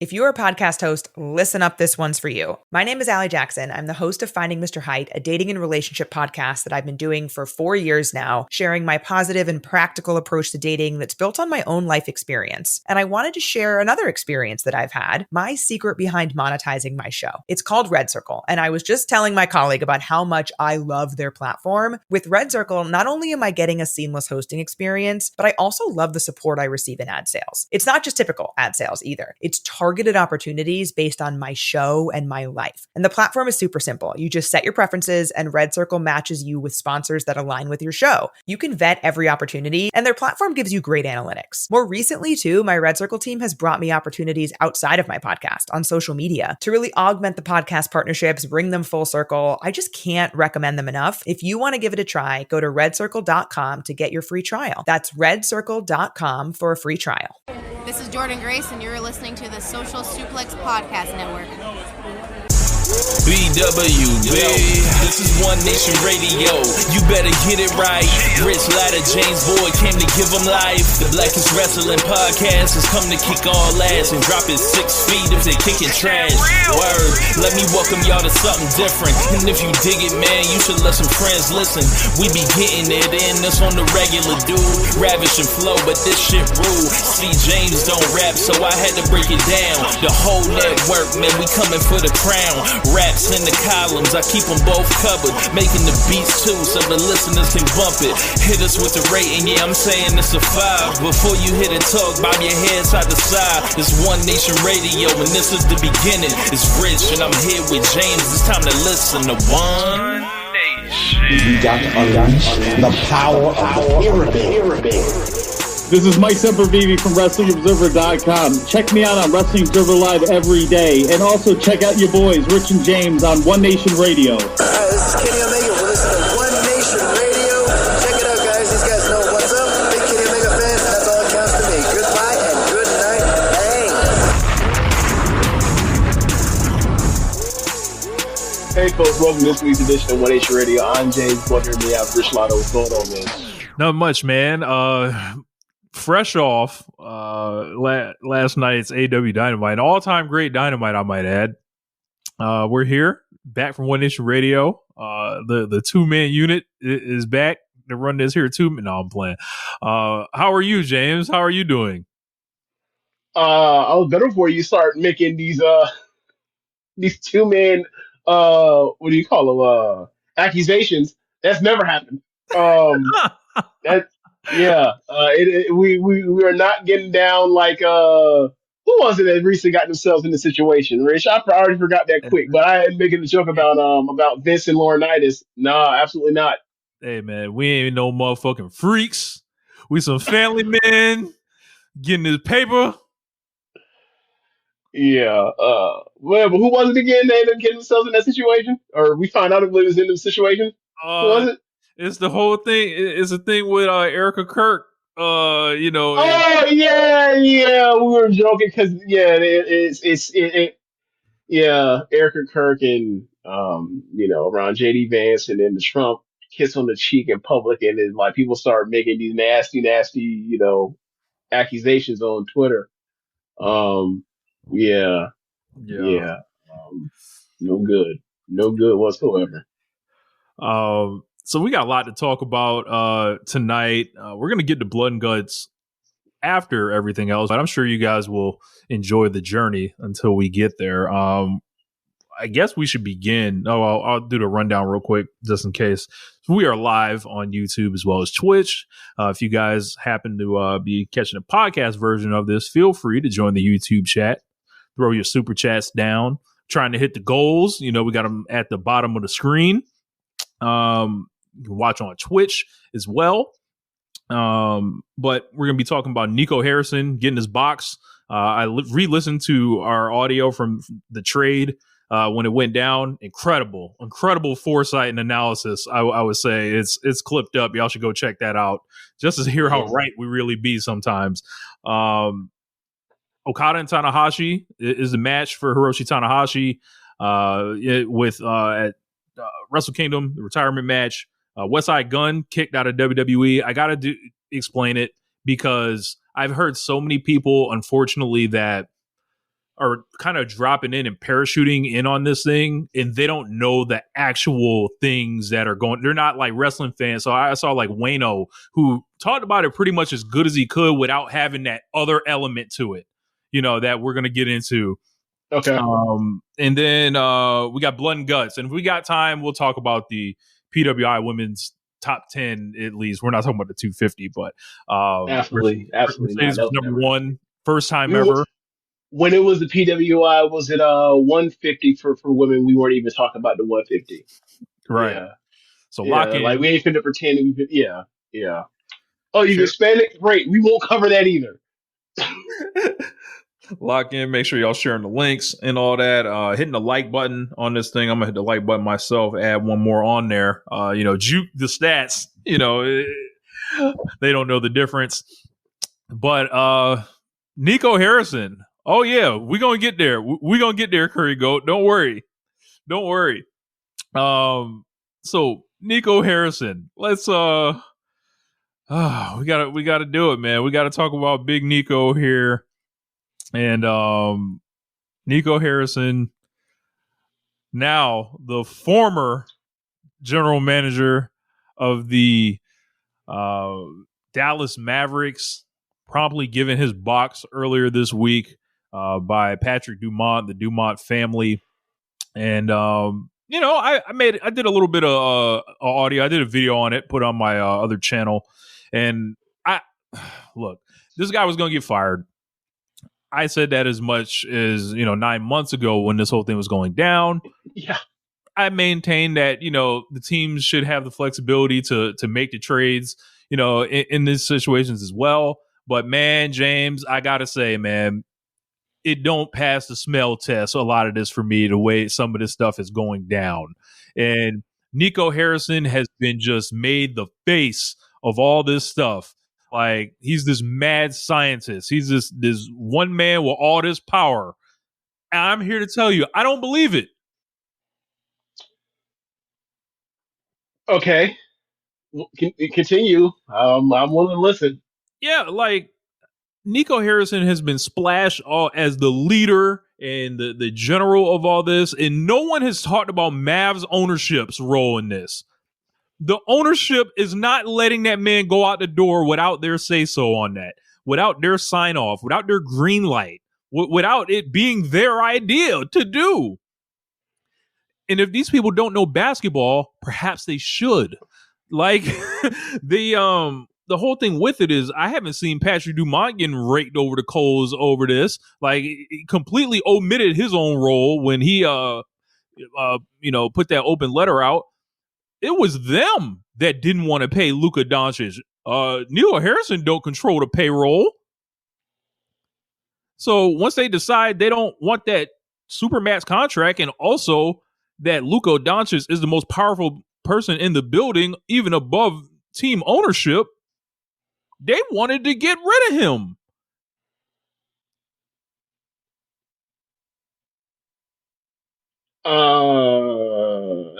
If you're a podcast host, listen up, this one's for you. My name is Allie Jackson. I'm the host of Finding Mr. Height, a dating and relationship podcast that I've been doing for 4 years now, sharing my positive and practical approach to dating that's built on my own life experience. And I wanted to share another experience that I've had, my secret behind monetizing my show. It's called Red Circle, and I was just telling my colleague about how much I love their platform. With Red Circle, not only am I getting a seamless hosting experience, but I also love the support I receive in ad sales. It's not just typical ad sales either. It's targeted opportunities based on my show and my life. And the platform is super simple. You just set your preferences and Red Circle matches you with sponsors that align with your show. You can vet every opportunity and their platform gives you great analytics. More recently too, my Red Circle team has brought me opportunities outside of my podcast on social media to really augment the podcast partnerships, bring them full circle. I just can't recommend them enough. If you want to give it a try, go to redcircle.com to get your free trial. That's redcircle.com for a free trial. This is Jordan Grace, and you're listening to the Social Suplex Podcast Network. BWB, this is One Nation Radio. You better get it right. Rich Latta, James Boyd came to give them life. The Blackest Wrestling Podcast has come to kick all ass and drop it 6 feet if they kicking trash. Word, let me welcome y'all to something different. And if you dig it, man, you should let some friends listen. We be getting it in, this on the regular, dude. Ravish and flow, but this shit rule. See, James don't rap, so I had to break it down. The whole network, man, we coming for the crown. Raps in the columns, I keep them both covered. Making the beats too, so the listeners can bump it. Hit us with the rating, yeah, I'm saying it's a 5. Before you hit it, talk, bob your head side to side. It's One Nation Radio, and this is the beginning. It's Rich, and I'm here with James. It's time to listen to One Nation. We got to unleash the power of the pyramid. This is Mike Sempervive from WrestlingObserver.com. Check me out on Wrestling Observer Live every day. And also check out your boys, Rich and James, on One Nation Radio. This is Kenny Omega. We're listening to One Nation Radio. Check it out, guys. These guys know what's up. Big Kenny Omega fans, and that's all that counts to me. Goodbye and good night. Bang. Hey, folks. Welcome to this week's edition of One Nation Radio. I'm James. Here we have Rich Lotto. What's going on, man? Not much, man. Fresh off last night's AEW Dynamite, all-time great Dynamite, I might add. We're here, back from One Nation Radio. The two-man unit is back to run this here too. No, I'm playing. How are you, James? How are you doing? I was better before you start making these two-man what do you call them? Accusations. That's never happened. That. Yeah, we are not getting down like who was it that recently got themselves in the situation? Rich, I already forgot that quick, but I ain't making a joke about Vince and Laurinaitis. Nah, absolutely not. Hey man, we ain't no motherfucking freaks. We some family men getting this paper. Yeah, well, but who was it again? They ended up getting themselves in that situation, or we find out it was in the situation. Who was it? It's the whole thing. It's a thing with Erica Kirk. Oh yeah. We were joking because Erica Kirk and around JD Vance, and then the Trump kiss on the cheek in public, and then like people start making these nasty accusations on Twitter. No good whatsoever. So we got a lot to talk about tonight. We're going to get to blood and guts after everything else, but I'm sure you guys will enjoy the journey until we get there. I guess we should begin. I'll do the rundown real quick just in case. So we are live on YouTube as well as Twitch. If you guys happen to be catching a podcast version of this, feel free to join the YouTube chat. Throw your super chats down. Trying to hit the goals. We got them at the bottom of the screen. You can watch on Twitch as well. But we're going to be talking about Nico Harrison getting his box. I re-listened to our audio from the trade when it went down. Incredible foresight and analysis. I would say it's clipped up. Y'all should go check that out just to hear how right we really be sometimes. Okada and Tanahashi is the match for Hiroshi Tanahashi at Wrestle Kingdom, the retirement match. Westside Gunn kicked out of WWE. I got to explain it because I've heard so many people, unfortunately, that are kind of dropping in and parachuting in on this thing, and they don't know the actual things that are going. They're not like wrestling fans. So I saw like Wayno, who talked about it pretty much as good as he could without having that other element to it, that we're going to get into. Okay. And then we got Blood and Guts. And if we got time, we'll talk about the PWI women's top 10 at least. We're not talking about the 250, but absolutely. Mercedes was number one, first time ever. When it was the PWI, was it 150 for women? We weren't even talking about the 150. Right. Yeah. So lock in. Like we ain't finna pretend. Yeah. Oh, you Hispanic? Great. We won't cover that either. Lock in. Make sure y'all sharing the links and all that. Hitting the like button on this thing. I'm gonna hit the like button myself. Add one more on there. Juke the stats. They don't know the difference. But Nico Harrison. Oh yeah, we're gonna get there. We're gonna get there, Curry Goat. Don't worry. So Nico Harrison. Let's we gotta do it, man. We gotta talk about Big Nico here. And Nico Harrison, now the former general manager of the Dallas Mavericks, promptly given his box earlier this week by Patrick Dumont, the Dumont family. And I did a little bit of audio. I did a video on it, put on my other channel. And look, this guy was going to get fired. I said that as much as, 9 months ago when this whole thing was going down. Yeah. I maintained that, the teams should have the flexibility to make the trades, in these situations as well. But man, James, I got to say, man, it don't pass the smell test. A lot of this for me, the way some of this stuff is going down. And Nico Harrison has been just made the face of all this stuff. Like, he's this mad scientist. He's this one man with all this power. And I'm here to tell you, I don't believe it. Okay. Continue. I'm willing to listen. Yeah, like, Nico Harrison has been splashed as the leader and the general of all this, and no one has talked about Mavs ownership's role in this. The ownership is not letting that man go out the door without their say-so on that, without their sign-off, without their green light, without it being their idea to do. And if these people don't know basketball, perhaps they should. Like, the whole thing with it is I haven't seen Patrick Dumont getting raked over the coals over this. Like, he completely omitted his own role when he, put that open letter out. It was them that didn't want to pay Luka Doncic. Nico Harrison don't control the payroll. So once they decide they don't want that Supermax contract, and also that Luka Doncic is the most powerful person in the building, even above team ownership, they wanted to get rid of him.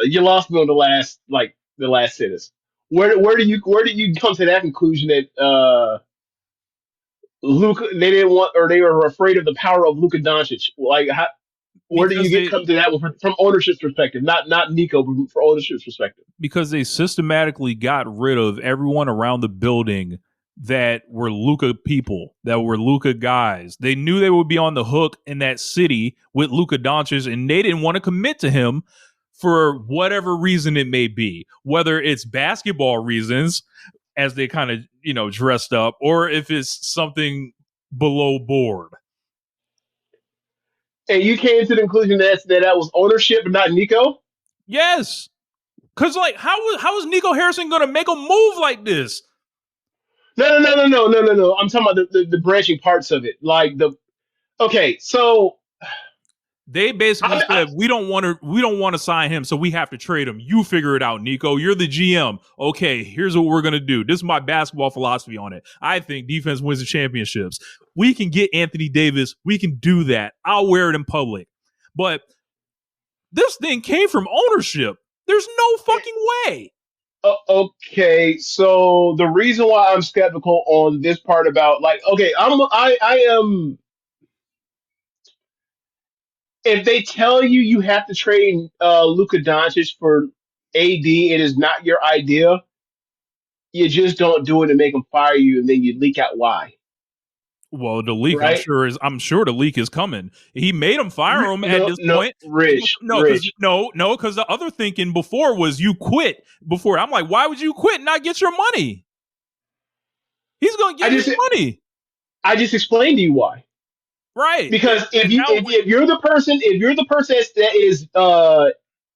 You lost me on the last sentence. Where do you come to that conclusion that Luka, they didn't want, or they were afraid of the power of Luka Doncic? Like, where do you come to that from ownership's perspective? Not Nico, but from ownership's perspective. Because they systematically got rid of everyone around the building that were Luka people, that were Luka guys. They knew they would be on the hook in that city with Luka Doncic, and they didn't want to commit to him for whatever reason it may be, whether it's basketball reasons, as they kind of, dressed up, or if it's something below board. And you came to the conclusion that was ownership and not Nico? Yes. Because, like, how is Nico Harrison going to make a move like this? No. I'm talking about the branching parts of it. Like so they basically said we don't want to sign him, so we have to trade him. You figure it out, Nico. You're the GM. Okay, here's what we're gonna do. This is my basketball philosophy on it. I think defense wins the championships. We can get Anthony Davis. We can do that. I'll wear it in public. But this thing came from ownership. There's no fucking way. Okay, so the reason why I'm skeptical on this part about, like, okay, I am. if they tell you you have to trade Luka Doncic for AD, it is not your idea. You just don't do it and make them fire you, and then you leak out why. Well, the leak, Right? I'm sure the leak is coming. He made him fire him at this point. Rich. Because the other thinking before was you quit before. I'm like, why would you quit and not get your money? He's going to get his money. I just explained to you why. Right. Because if you're the person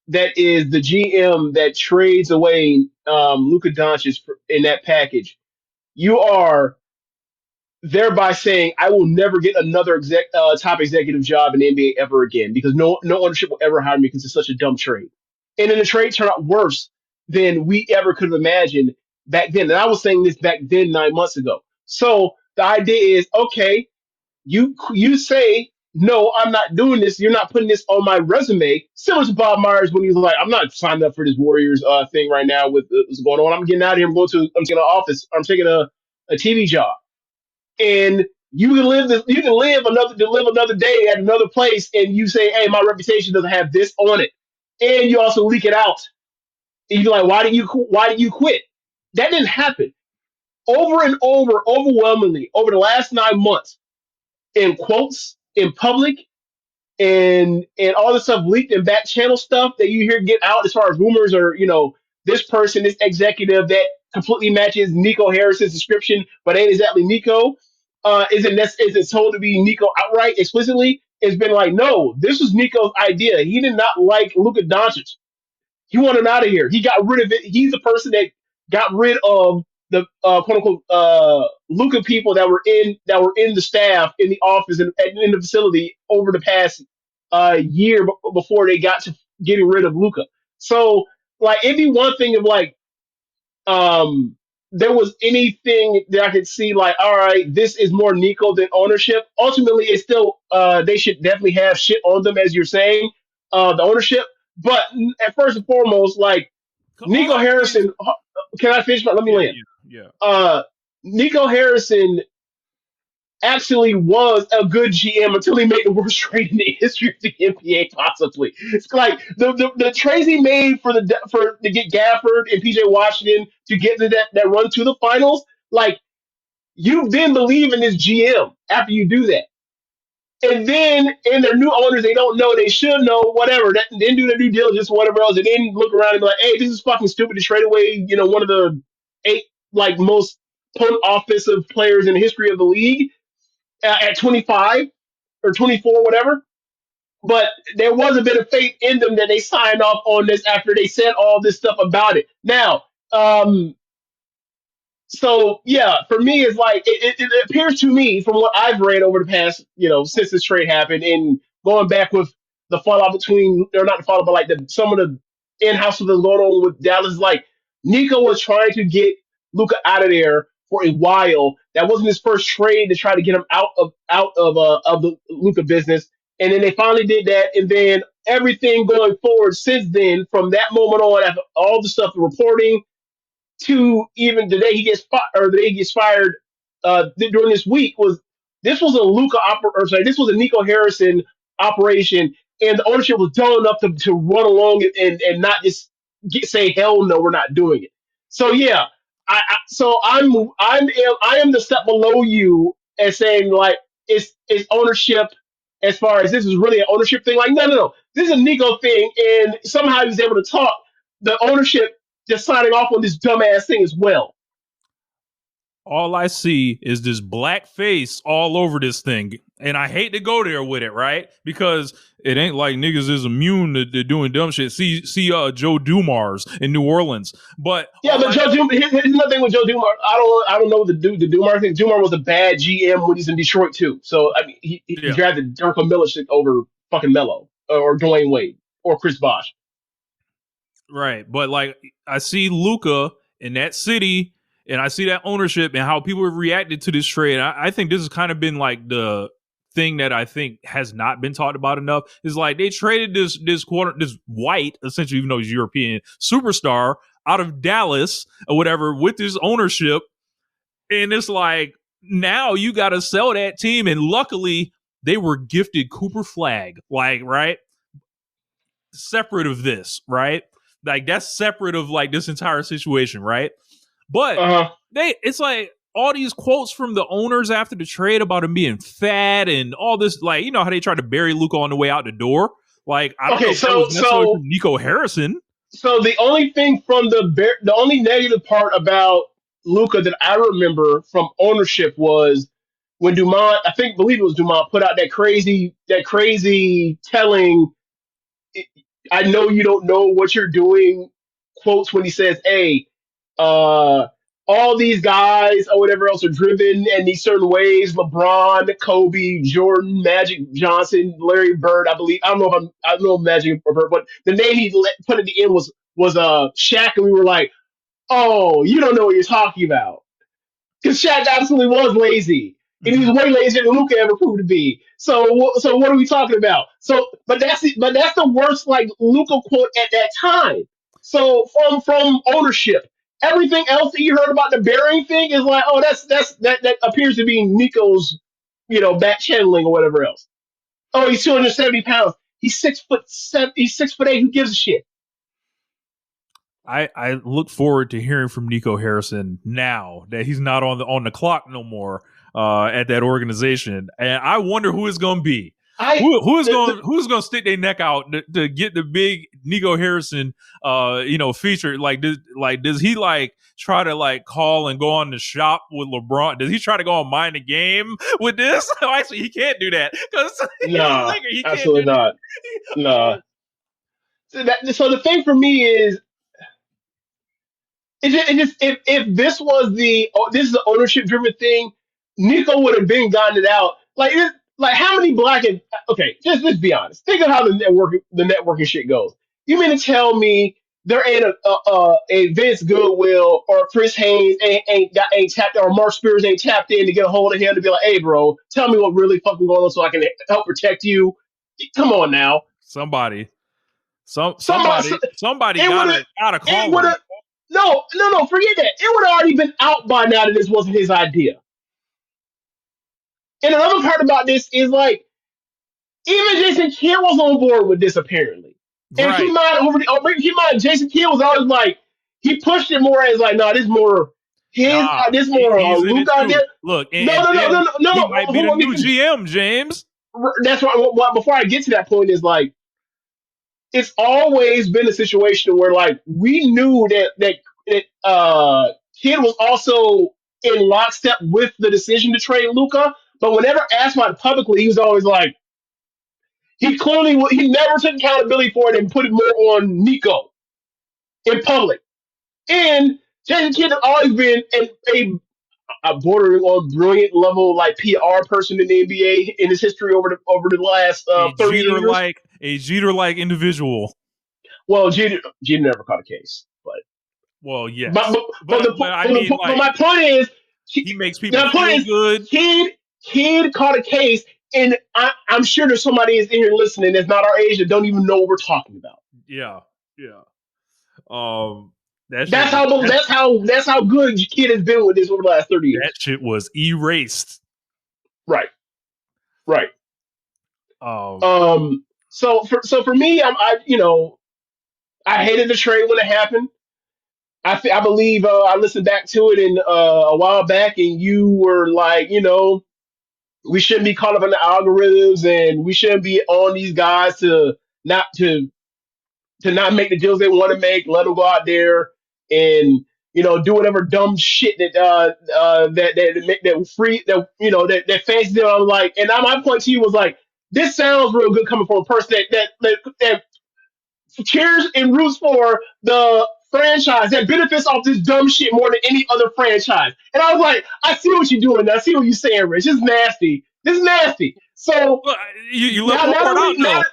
that is the GM that trades away Luka Doncic in that package, you are thereby saying I will never get another top executive job in the NBA ever again because no ownership will ever hire me because it's such a dumb trade. And then the trade turned out worse than we ever could have imagined back then. And I was saying this back then 9 months ago. So the idea is, okay, you say, no, I'm not doing this. You're not putting this on my resume. Similar to Bob Myers when he was like, I'm not signed up for this Warriors thing right now with what's going on. I'm getting out of here. I'm taking an office. I'm taking a TV job. And you can live another day at another place, and you say, "Hey, my reputation doesn't have this on it," and you also leak it out. And you're like, "Why did you quit?" That didn't happen. Over and over, overwhelmingly, over the last 9 months, in quotes, in public, and all the stuff leaked and back channel stuff that you hear get out as far as rumors or this person, this executive that completely matches Nico Harrison's description, but ain't exactly Nico. Isn't told to be Nico outright explicitly? It's been like, no, this was Nico's idea. He did not like Luka Doncic. He wanted him out of here. He got rid of it. He's the person that got rid of the quote unquote Luka people that were in the staff in the office and in the facility over the past year before they got to getting rid of Luka. So like it'd be one thing if like there was anything that I could see like, all right, this is more Nico than ownership. Ultimately, it's still they should definitely have shit on them, as you're saying, the ownership. But at first and foremost, like Nico Harrison, can I finish? Let me land. Yeah. Nico Harrison actually was a good GM until he made the worst trade in the history of the NBA, possibly. It's like the trades he made for to get Gafford and PJ Washington to get to that run to the finals. Like you then believe in this GM after you do that. And then in their new owners, they don't know, they should know, whatever. That didn't do their due diligence, whatever else. And then look around and be like, hey, this is fucking stupid to trade away, one of the 8 like most potent offensive players in the history of the league at 25 or 24, whatever. But there was a bit of faith in them that they signed off on this after they said all this stuff about it. Now, so yeah, for me, it's like it appears to me from what I've read over the past, since this trade happened and going back with the fallout between, or not the fallout, but like some of the in-house stuff that's going on with Dallas. Like Nico was trying to get Luka out of there for a while. That wasn't his first trade to try to get him out of the Luka business, and then they finally did that. And then everything going forward since then, from that moment on, after all the stuff, the reporting, to even the day he gets fired during this week was this was a Nico Harrison operation, and the ownership was dumb enough to run along and not just say hell no, we're not doing it. So yeah, I am the step below you and saying like it's ownership as far as this is really an ownership thing. Like no, this is a Nico thing, and somehow he was able to talk the ownership just signing off on this dumbass thing as well. All I see is this black face all over this thing. And I hate to go there with it, right? Because it ain't like niggas is immune to doing dumb shit. See Joe Dumars in New Orleans. But yeah, but Joe Dumars, here's nothing with Joe Dumars. I don't know the Dumars thing. Dumars was a bad GM when he's in Detroit too. So I mean he drafted Darko Milicic over fucking Melo or Dwayne Wade or Chris Bosh. Right. But like I see Luka in that city, and I see that ownership and how people have reacted to this trade. I think this has kind of been like the thing that I think has not been talked about enough. Is like they traded this white, essentially, even though he's European, superstar out of Dallas or whatever with this ownership. And it's like now you got to sell that team. And luckily they were gifted Cooper Flag, like, right? Separate of this, right? Like, that's separate of like this entire situation, right? But it's like all these quotes from the owners after the trade about him being fat and all this, like, you know how they tried to bury Luka on the way out the door. Like, I don't know if that was necessarily from Nico Harrison. So the only thing from the only negative part about Luka that I remember from ownership was when Dumont, believe it was Dumont, put out that crazy telling, I know you don't know what you're doing quotes when he says, hey, all these guys or whatever else are driven in these certain ways. LeBron, Kobe, Jordan, Magic Johnson, Larry Bird, I believe. I don't know Magic or Bird, but the name he put at the end was Shaq, and we were like, oh, you don't know what you're talking about. Because Shaq absolutely was lazy. And he's way lazier than Luka ever proved to be. So what are we talking about? But that's the worst like Luka quote at that time. So from ownership, everything else that you heard about the burying thing is like, oh, that appears to be Nico's, back channeling or whatever else. Oh, he's 270 pounds. He's 6'7". He's 6'8". Who gives a shit? I look forward to hearing from Nico Harrison now that he's not on the clock no more at that organization, and I wonder who it's going to be. Who's going to stick their neck out to get the big Nico Harrison feature? Does he like try to like call and go on the shop with LeBron? Does he try to go on Mind the Game with this? Actually, he can't do that because absolutely not. No. So the thing for me is, if this was this is the ownership driven thing, Nico would have been gotten it out. Like how many just be honest. Think of how the networking shit goes. You mean to tell me there ain't a Vince Goodwill or Chris Haynes ain't tapped, or Mark Spears ain't tapped in to get a hold of him to be like, hey bro, tell me what really fucking going on so I can help protect you. Come on now. Somebody gotta call him. No, forget that. It would have already been out by now that this wasn't his idea. And another part about this is like, even Jason Kidd was on board with this apparently. And right. keep in mind, Jason Kidd was always like, he pushed it more as like, no, this more this more Luke out there. Look, no. He might be the new GM, James. That's right. Well, before I get to that point, is like, it's always been a situation where like we knew that Kidd was also in lockstep with the decision to trade Luka, but whenever asked about it publicly, he was always like, he never took accountability for it and put it more on Nico in public. And Jason Kidd has always been a bordering on brilliant level like PR person in the NBA in his history over the last 30 years. A Jeter-like individual. Well, Jeter never caught a case, but well, yes. But my point is, he makes people feel good. Kidd caught a case, and I'm sure there's somebody in here listening that's not our age that don't even know what we're talking about. Yeah. That's how good Kidd has been with this over the last 30 years. That shit was erased. Right. So for me, I hated the trade when it happened. I believe I listened back to it in a while back, and you were like, we shouldn't be caught up in the algorithms, and we shouldn't be on these guys to not make the deals they want to make. Let them go out there and do whatever dumb shit that fans do. I'm like, and my point to you was like, this sounds real good coming from a person that cheers and roots for the franchise that benefits off this dumb shit more than any other franchise. And I was like, I see what you're doing. I see what you're saying, Rich. This is nasty. So you left one part out though.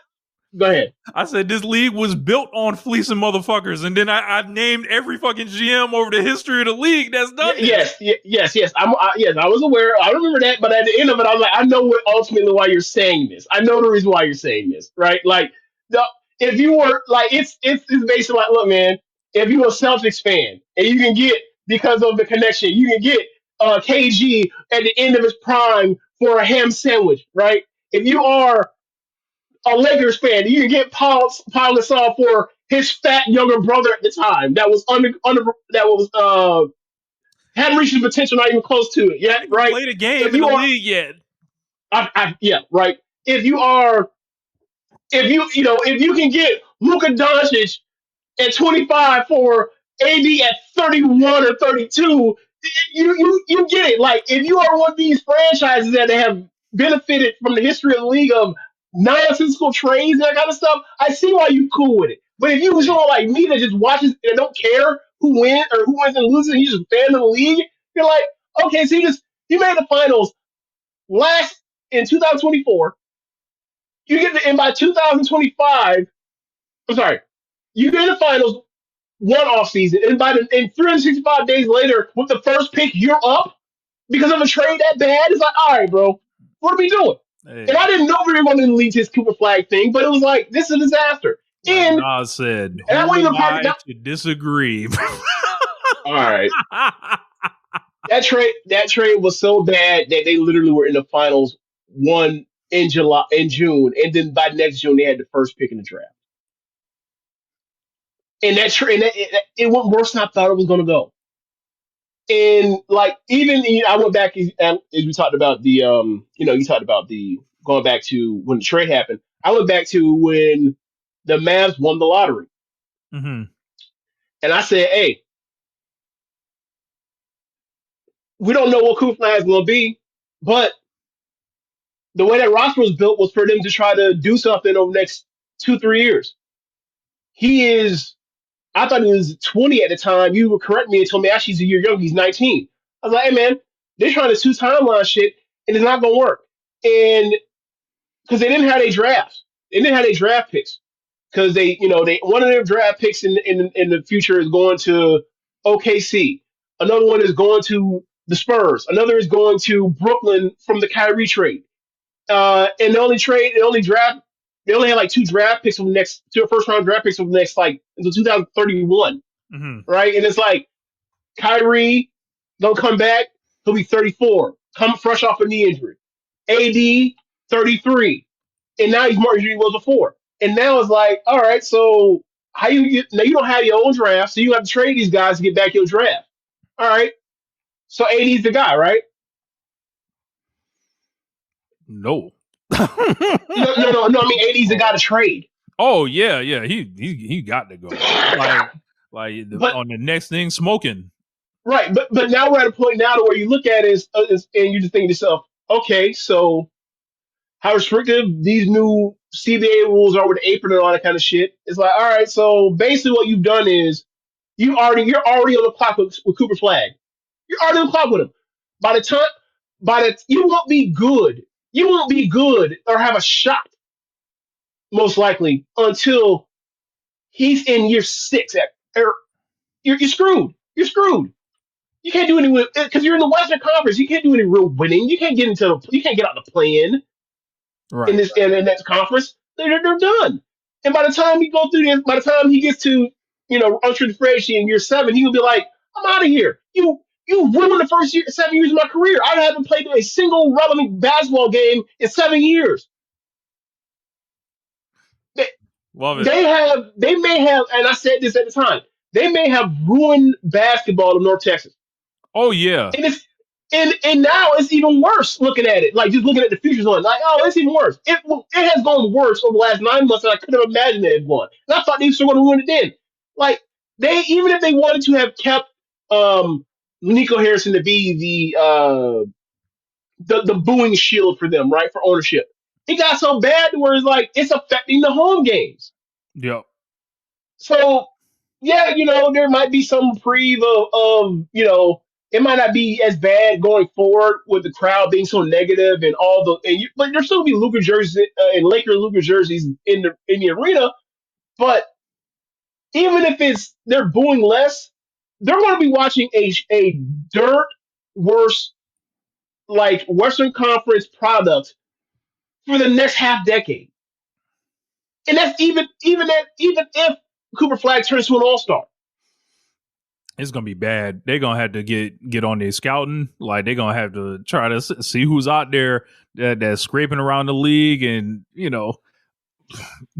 Go ahead. I said this league was built on fleecing motherfuckers, and then I've named every fucking GM over the history of the league that's done this. Yes. I was aware. I remember that, but at the end of it, I was like, I know ultimately why you're saying this. I know the reason why you're saying this, right? Like, if you were like, it's basically like, look, man, if you're a Celtics fan and you can get, because of the connection, you can get KG at the end of his prime for a ham sandwich, right? if you are a Lakers fan, you can get Paul Gasol for his fat younger brother at the time that was hadn't reached his potential, not even close to it yet, Ain't right? played a game If in you the are, league yet. yeah, right. If you can get Luka Doncic at 25 for AD at 31 or 32, you get it. Like, if you are one of these franchises that have benefited from the history of the league of nonsensical trades and that kind of stuff, I see why you cool with it. But if you someone like me that just watches and don't care who wins and loses, and you just a fan of the league, you're like, okay, so you made the finals last in 2024. And by 2025, I'm sorry, you get in the finals one off season, and in 365 days later, with the first pick, you're up because of a trade that bad. It's like, all right, bro, what are we doing? Hey, And I didn't know we were going to delete his Cooper flag thing, but it was like, this is a disaster. like And Nas said, I who won't even am I now. to disagree? All right, that trade was so bad that they literally were in the finals one in June, and then by next June they had the first pick in the draft. And it went worse than I thought it was going to go. And like, even I went back as we talked about you talked about the going back to when the trade happened. I went back to when the Mavs won the lottery, Mm-hmm. and I said, "Hey, we don't know what Kuzma is going to be, but the way that roster was built was for them to try to do something over the next 2-3 years. He is. I thought he was 20 at the time. You would correct me and told me actually he's a year younger. He's 19. I was like, hey man, they're trying to two timeline shit, and it's not going to work. And because they didn't have their drafts, they didn't have their draft picks because they one of their draft picks in the future is going to OKC. Another one is going to the Spurs. Another is going to Brooklyn from the Kyrie trade. And they only had like two draft picks from the next two first round draft picks from the next like until 2031, Mm-hmm. right? And it's like Kyrie don't come back, he'll be 34, come fresh off a knee injury. AD 33, and now he's more injured than he was before. And now it's like, all right, so how now you don't have your own draft, so you have to trade these guys to get back your draft. All right, so AD's the guy, right? No. No. I mean, AD's the guy to trade. Oh yeah. He got to go. On the next thing, smoking. Right, but now we're at a point now to where you look at it and you just think to yourself, okay, so how restrictive these new CBA rules are with the apron and all that kind of shit. It's like, all right, so basically what you've done is you're already on the clock with Cooper Flag. You're already on the clock with him. You won't be good. You won't be good or have a shot, most likely, until he's in year 6. You're screwed. You're screwed. You can't do any because you're in the Western Conference. You can't do any real winning. You can't get out the play-in in this in the next conference. They're done. And by the time he go through this, by the time he gets to unrestricted free agency in year 7, he will be like, I'm out of here. You ruined the first 7 years of my career. I haven't played a single relevant basketball game in 7 years. Love it. They may have, and I said this at the time, they may have ruined basketball in North Texas. Oh yeah. And now it's even worse looking at it. Like, just looking at the futures on, like, oh, it's even worse. It has gone worse over the last 9 months than I could have imagined it had gone. And I thought they were still going to ruin it then. Like, even if they wanted to have kept Nico Harrison to be the booing shield for them, right, for ownership, it got so bad to where it's like it's affecting the home games. Yep. So yeah, there might be some reprieve of it might not be as bad going forward with the crowd being so negative and but there'll still be Luka jerseys and Laker Luka jerseys in the arena. But even if they're booing less, they're going to be watching a dirt worse like Western Conference product for the next half decade. And that's even if Cooper Flag turns to an all-star. It's gonna be bad. They're gonna have to get on their scouting. Like they're gonna have to try to see who's out there that's scraping around the league, and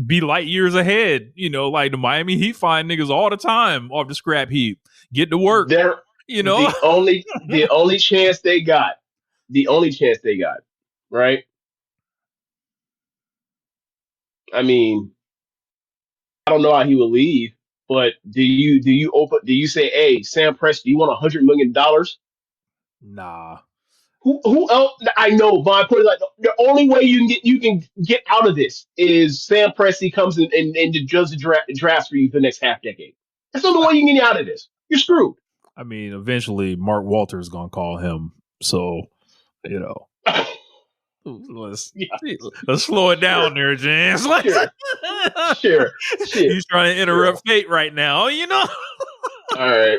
be light years ahead. Like the Miami Heat find niggas all the time off the scrap heap. Get to work. They're the only chance they got. The only chance they got. Right. I mean, I don't know how he will leave, but do you say, hey, Sam Press, do you want $100 million? Nah. Who else? I know, Von. Put it like the only way you can get out of this is Sam Presti comes in and does the drafts for you for the next half decade. That's the only way you can get out of this. You're screwed. I mean, eventually Mark Walters gonna call him. So, let's slow it down there, James. Sure. He's trying to interrupt fate right now. All right.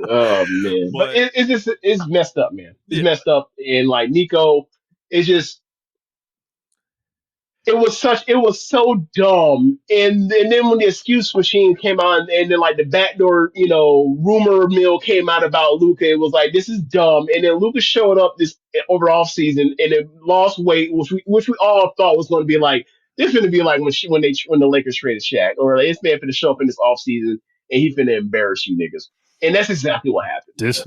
Oh man, but it's messed up, man. It's messed up, and like Nico, it was so dumb, and then when the excuse machine came on, and then like the backdoor, rumor mill came out about Luka, it was like this is dumb, and then Luka showed up this over off season and then lost weight, which we all thought was going to be like this, going to be like when the Lakers traded Shaq, or like, this man finna show up in this off season and he finna embarrass you niggas. And that's exactly what happened. This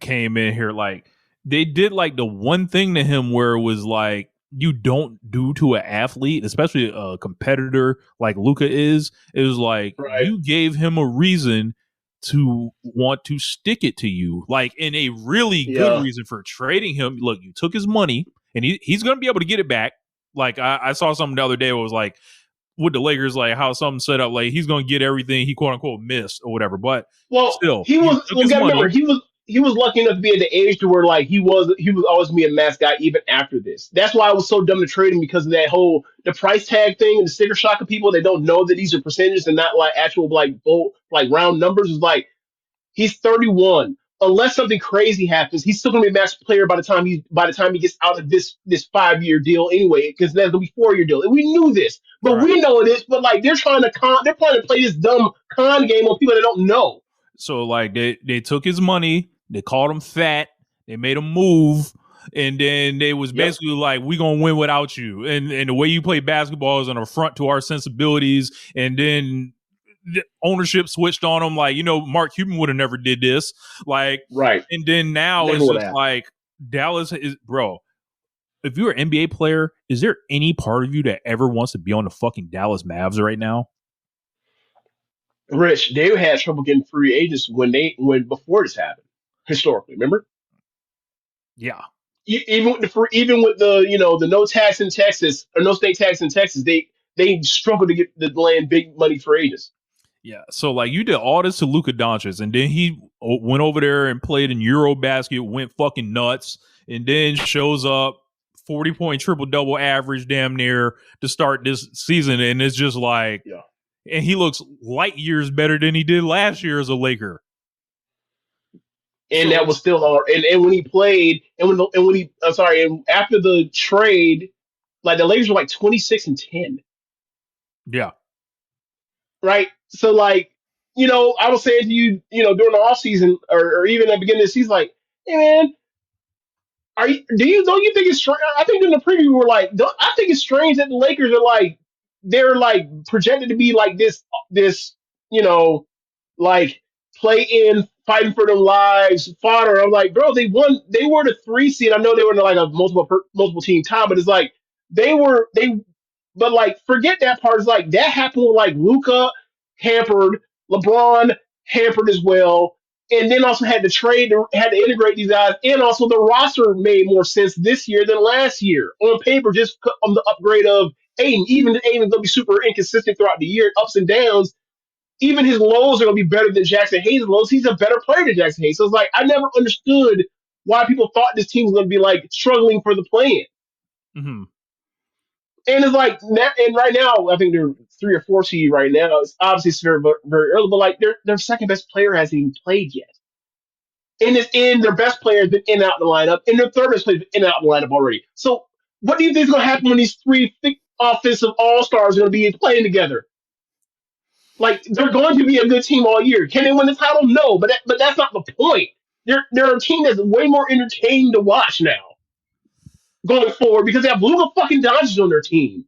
came in here like they did like the one thing to him where it was like you don't do to an athlete, especially a competitor like Luka is. It was like you gave him a reason to want to stick it to you, like in a really good reason for trading him. Look, you took his money, and he's going to be able to get it back. Like I saw something the other day where it was like with the Lakers, like how something set up, like he's going to get everything he quote unquote missed or whatever. But still, he was lucky enough to be at the age to where like he was always gonna be a mascot even after this. That's why I was so dumb to trade him, because of that whole the price tag thing and the sticker shock of people that don't know that these are percentages and not like actual like round numbers. Is like he's 31. Unless something crazy happens, he's still gonna be a max player by the time he gets out of this 5-year deal anyway, because that's gonna be 4-year deal. And we knew this, but we know this. But like they're trying to play this dumb con game on people that don't know. So like they took his money, they called him fat, they made him move, and then they was basically like, we gonna win without you. And the way you play basketball is an affront to our sensibilities. And then the ownership switched on him, like, Mark Cuban would have never did this. Like, right. And then now it's just like Dallas is, bro. If you're an NBA player, is there any part of you that ever wants to be on the fucking Dallas Mavs right now? Rich, they had trouble getting free agents when before this happened. Historically, remember? Yeah. Even with the no tax in Texas or no state tax in Texas, they struggled to get the land big money for agents. Yeah. So like you did all this to Luka Doncic, and then he went over there and played in Eurobasket, went fucking nuts, and then shows up 40-point triple-double average damn near to start this season, and it's just like and he looks light years better than he did last year as a Laker. And that was still all. And when he played, and after the trade, like the Lakers were like 26-10. Yeah. Right. So like, I was saying to you, during the off season or even at the beginning of the season, like, hey man, don't you think it's strange? I think in the preview we're like, I think it's strange that the Lakers are like, they're like projected to be like this, like play in, fighting for their lives, fodder. I'm like, bro, they won. They were the 3 seed. I know they were in like a multiple team tie, but it's like but like forget that part. It's like that happened with like Luka hampered, LeBron hampered as well, and then also had to integrate these guys, and also the roster made more sense this year than last year on paper. Just on the upgrade of Aiden, even Aiden's gonna be super inconsistent throughout the year, ups and downs. Even his lows are gonna be better than Jackson Hayes' lows. He's a better player than Jackson Hayes. So it's like I never understood why people thought this team was gonna be like struggling for the play-in. Mm-hmm. And it's like, and right now I think they're 3 or 4 seed right now. It's obviously very very early, but like their second best player hasn't even played yet. And their best player has been in and out of the lineup, and their third best player has been in and out of the lineup already. So what do you think is gonna happen when these 3 thick offensive all-stars are gonna be playing together? Like they're going to be a good team all year. Can they win the title? No, but that's not the point. They're a team that's way more entertaining to watch now going forward because they have Luka fucking Doncic on their team.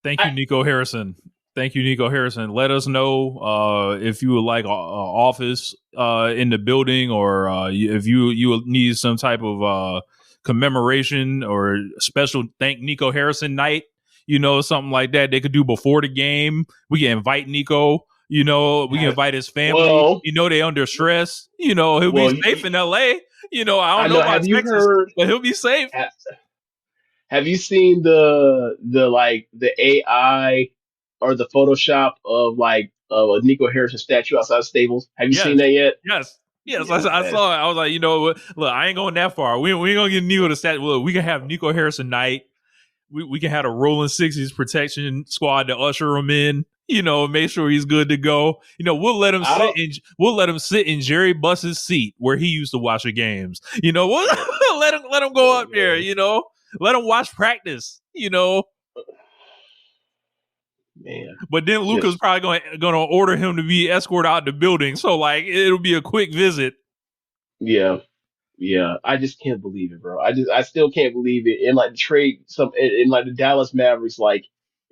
Thank you, Nico Harrison. Thank you, Nico Harrison. Let us know if you would like office in the building, or if you need some type of commemoration or special thank Nico Harrison night. Something like that they could do before the game. We can invite Nico. We can invite his family. Well, they under stress. He'll be safe in LA. I don't know about Texas, but he'll be safe. Have you seen the AI or the Photoshop of a Nico Harrison statue outside of Stables? Have you seen that yet? Yes. I saw it. I was like, look, I ain't going that far. We ain't gonna get Nico the statue. Look, we can have Nico Harrison night. We can have a rolling 60s protection squad to usher him in. Make sure he's good to go. We'll let him sit in Jerry Buss's seat where he used to watch the games. We'll let him go up there. Let him watch practice. Man. But then Luka's probably going to order him to be escorted out the building. So it'll be a quick visit. Yeah. Yeah. I just can't believe it, bro. I still can't believe it. And the Dallas Mavericks, their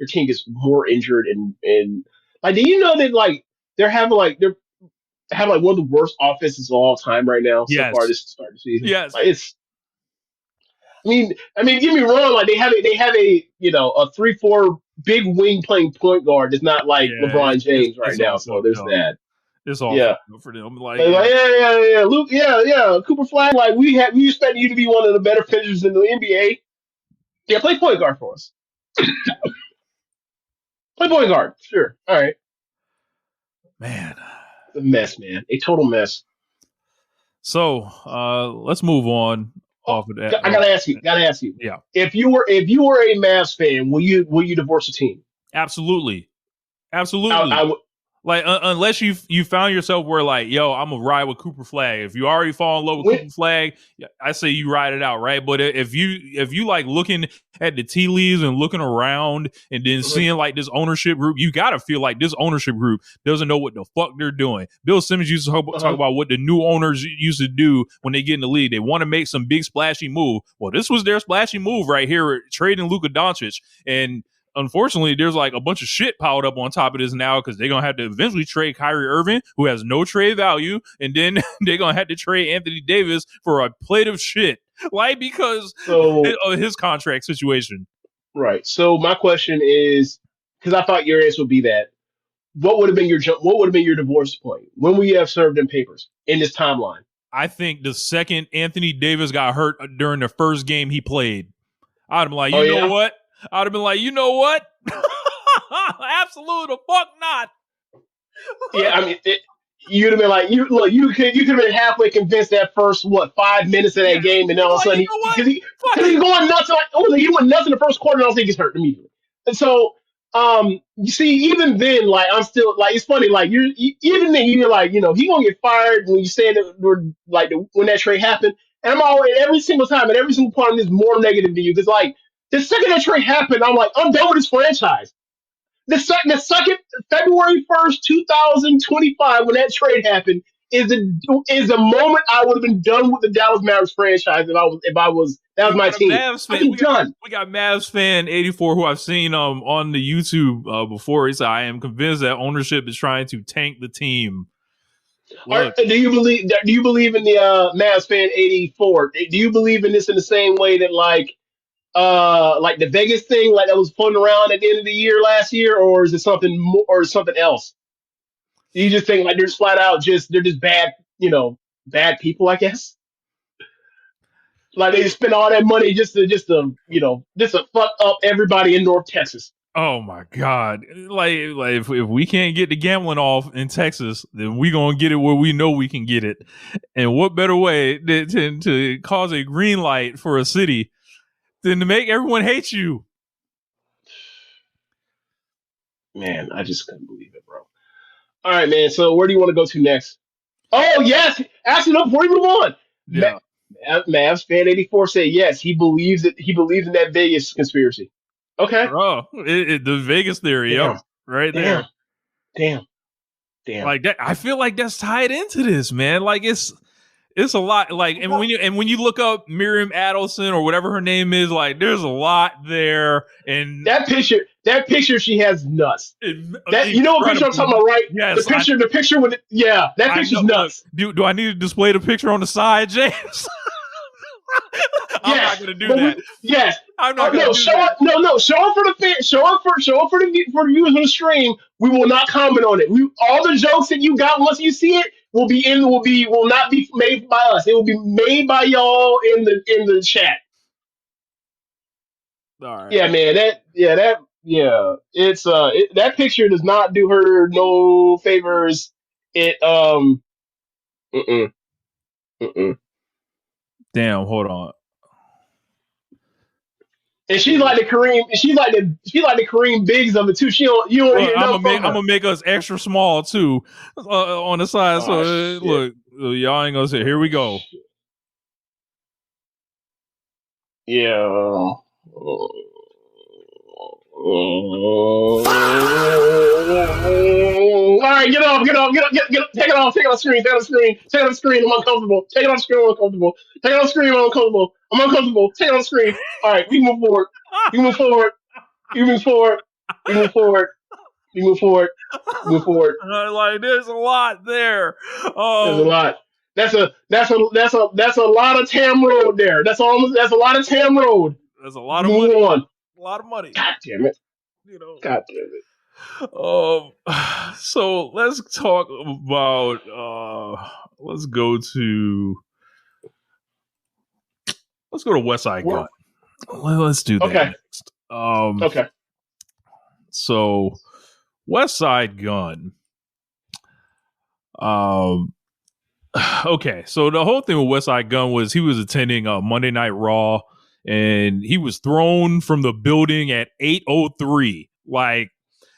team gets more injured and do you know that they're having one of the worst offenses of all time right now so far this start of the season? Yes. I mean, get me wrong. They have a 3-4 big wing playing point guard. It's not like LeBron James right now. So there's that. It's all for them. Luke, Cooper Flag. We expect you to be one of the better finishers in the NBA. Yeah, play point guard for us. Play point guard, sure. All right. Man, a mess, man. A total mess. So let's move on. Off of that, I gotta ask you. Yeah. If you were a Mavs fan, will you divorce a team? Absolutely. Unless you found yourself where I'm gonna ride with Cooper Flag. If you already fall in love with Cooper Flag, I say you ride it out, right? But if you like looking at the tea leaves and looking around and then seeing this ownership group, you gotta feel like this ownership group doesn't know what the fuck they're doing. Bill Simmons used to talk about what the new owners used to do when they get in the league. They want to make some big splashy move. Well, this was their splashy move right here, trading Luka Doncic. And unfortunately, there's a bunch of shit piled up on top of this now because they're going to have to eventually trade Kyrie Irving, who has no trade value, and then they're going to have to trade Anthony Davis for a plate of shit, because of his contract situation. Right. So my question is, because I thought your answer would be that, what would have been your divorce point? When would you have served in papers in this timeline? I think the second Anthony Davis got hurt during the first game he played, I'd have been like, you know what? I'd have been like, you know what? Absolutely the fuck not. Yeah, I mean, you'd have been like, you could have been halfway convinced that first 5 minutes of that game, and then all of a sudden because he's going nuts. He went nuts in the first quarter, and I don't think he's hurt immediately. And so, you see, even then, I'm still it's funny. Even then, you're he gonna get fired when you say that when that trade happened. And I'm always every single time, and every single part of this more negative to you because the second that trade happened, I'm like, I'm done with this franchise. The second February 1st, 2025, when that trade happened, is the moment I would have been done with the Dallas Mavericks franchise if I was that was my team. Done. We got Mavs fan 84 who I've seen on the YouTube before. He said, I am convinced that ownership is trying to tank the team. Do you believe in the Mavs fan 84? Do you believe in this in the same way that the Vegas thing, that was floating around at the end of the year last year, or is it something more, or something else? You just think they're just flat out they're just bad, bad people, I guess. They just spend all that money just to fuck up everybody in North Texas. Oh my God! If we can't get the gambling off in Texas, then we gonna get it where we know we can get it. And what better way to cause a green light for a city than to make everyone hate you? Man, I just couldn't believe it, bro. All right, man. So where do you want to go to next? Oh, yes. Actually, no, before we move on. Yeah. Mavs fan 84 said yes. He believes in that Vegas conspiracy. Okay. Oh, the Vegas theory. Yep. Right there. Damn. Like that, I feel like that's tied into this, man. Like it's a lot. Like, and when you look up Miriam Adelson or whatever her name is, like there's a lot there. And that picture, she has nuts. You know what picture I'm talking about, right? Yes, the picture with that picture's nuts. Do I need to display the picture on the side, James? I'm not gonna do that. Yes, I'm not gonna do that. Show it for the fan. Show it for the viewers on the stream. We will not comment on it. All the jokes that you got once you see it will not be made by us. It will be made by y'all in the chat. All right. Yeah, man. It's that picture does not do her no favors. It Damn, hold on. And she's like the Kareem. She's like the Kareem Biggs of it too. I'm gonna make us extra small too on the side. Look, y'all ain't gonna say. Here we go. Yeah. All right, get off. Take it off the screen. I'm uncomfortable. Take it off the screen. I'm uncomfortable. Take it off the screen. I'm uncomfortable. Take it off the screen. All right, we move forward. Move forward. Like there's a lot there. There's a lot. That's a lot of Tam Road there. That's a lot of Tam Road. There's a lot of money. On. A lot of money. God damn it. God damn it. So let's talk about let's go to Westside Gunn. Let's do that. Okay. Next. Okay. So Westside Gunn. Okay. So the whole thing with Westside Gunn was he was attending Monday Night Raw. And he was thrown from the building at 8:03. Like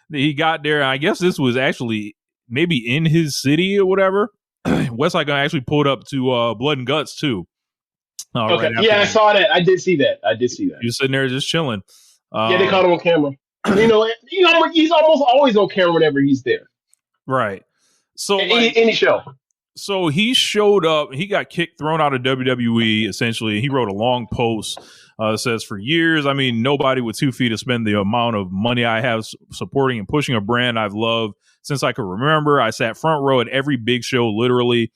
he got there. I guess this was actually maybe in his city or whatever. Westside Gunn actually pulled up to Blood and Guts too. Okay. Right, I saw that. I did see that. He was sitting there just chilling. They caught him on camera. He's almost always on camera whenever he's there. Right. So any show. So he showed up. He got thrown out of WWE, essentially. He wrote a long post that says, for years, I mean, nobody with 2 feet to spend the amount of money I have supporting and pushing a brand I've loved since I could remember. I sat front row at every big show, literally.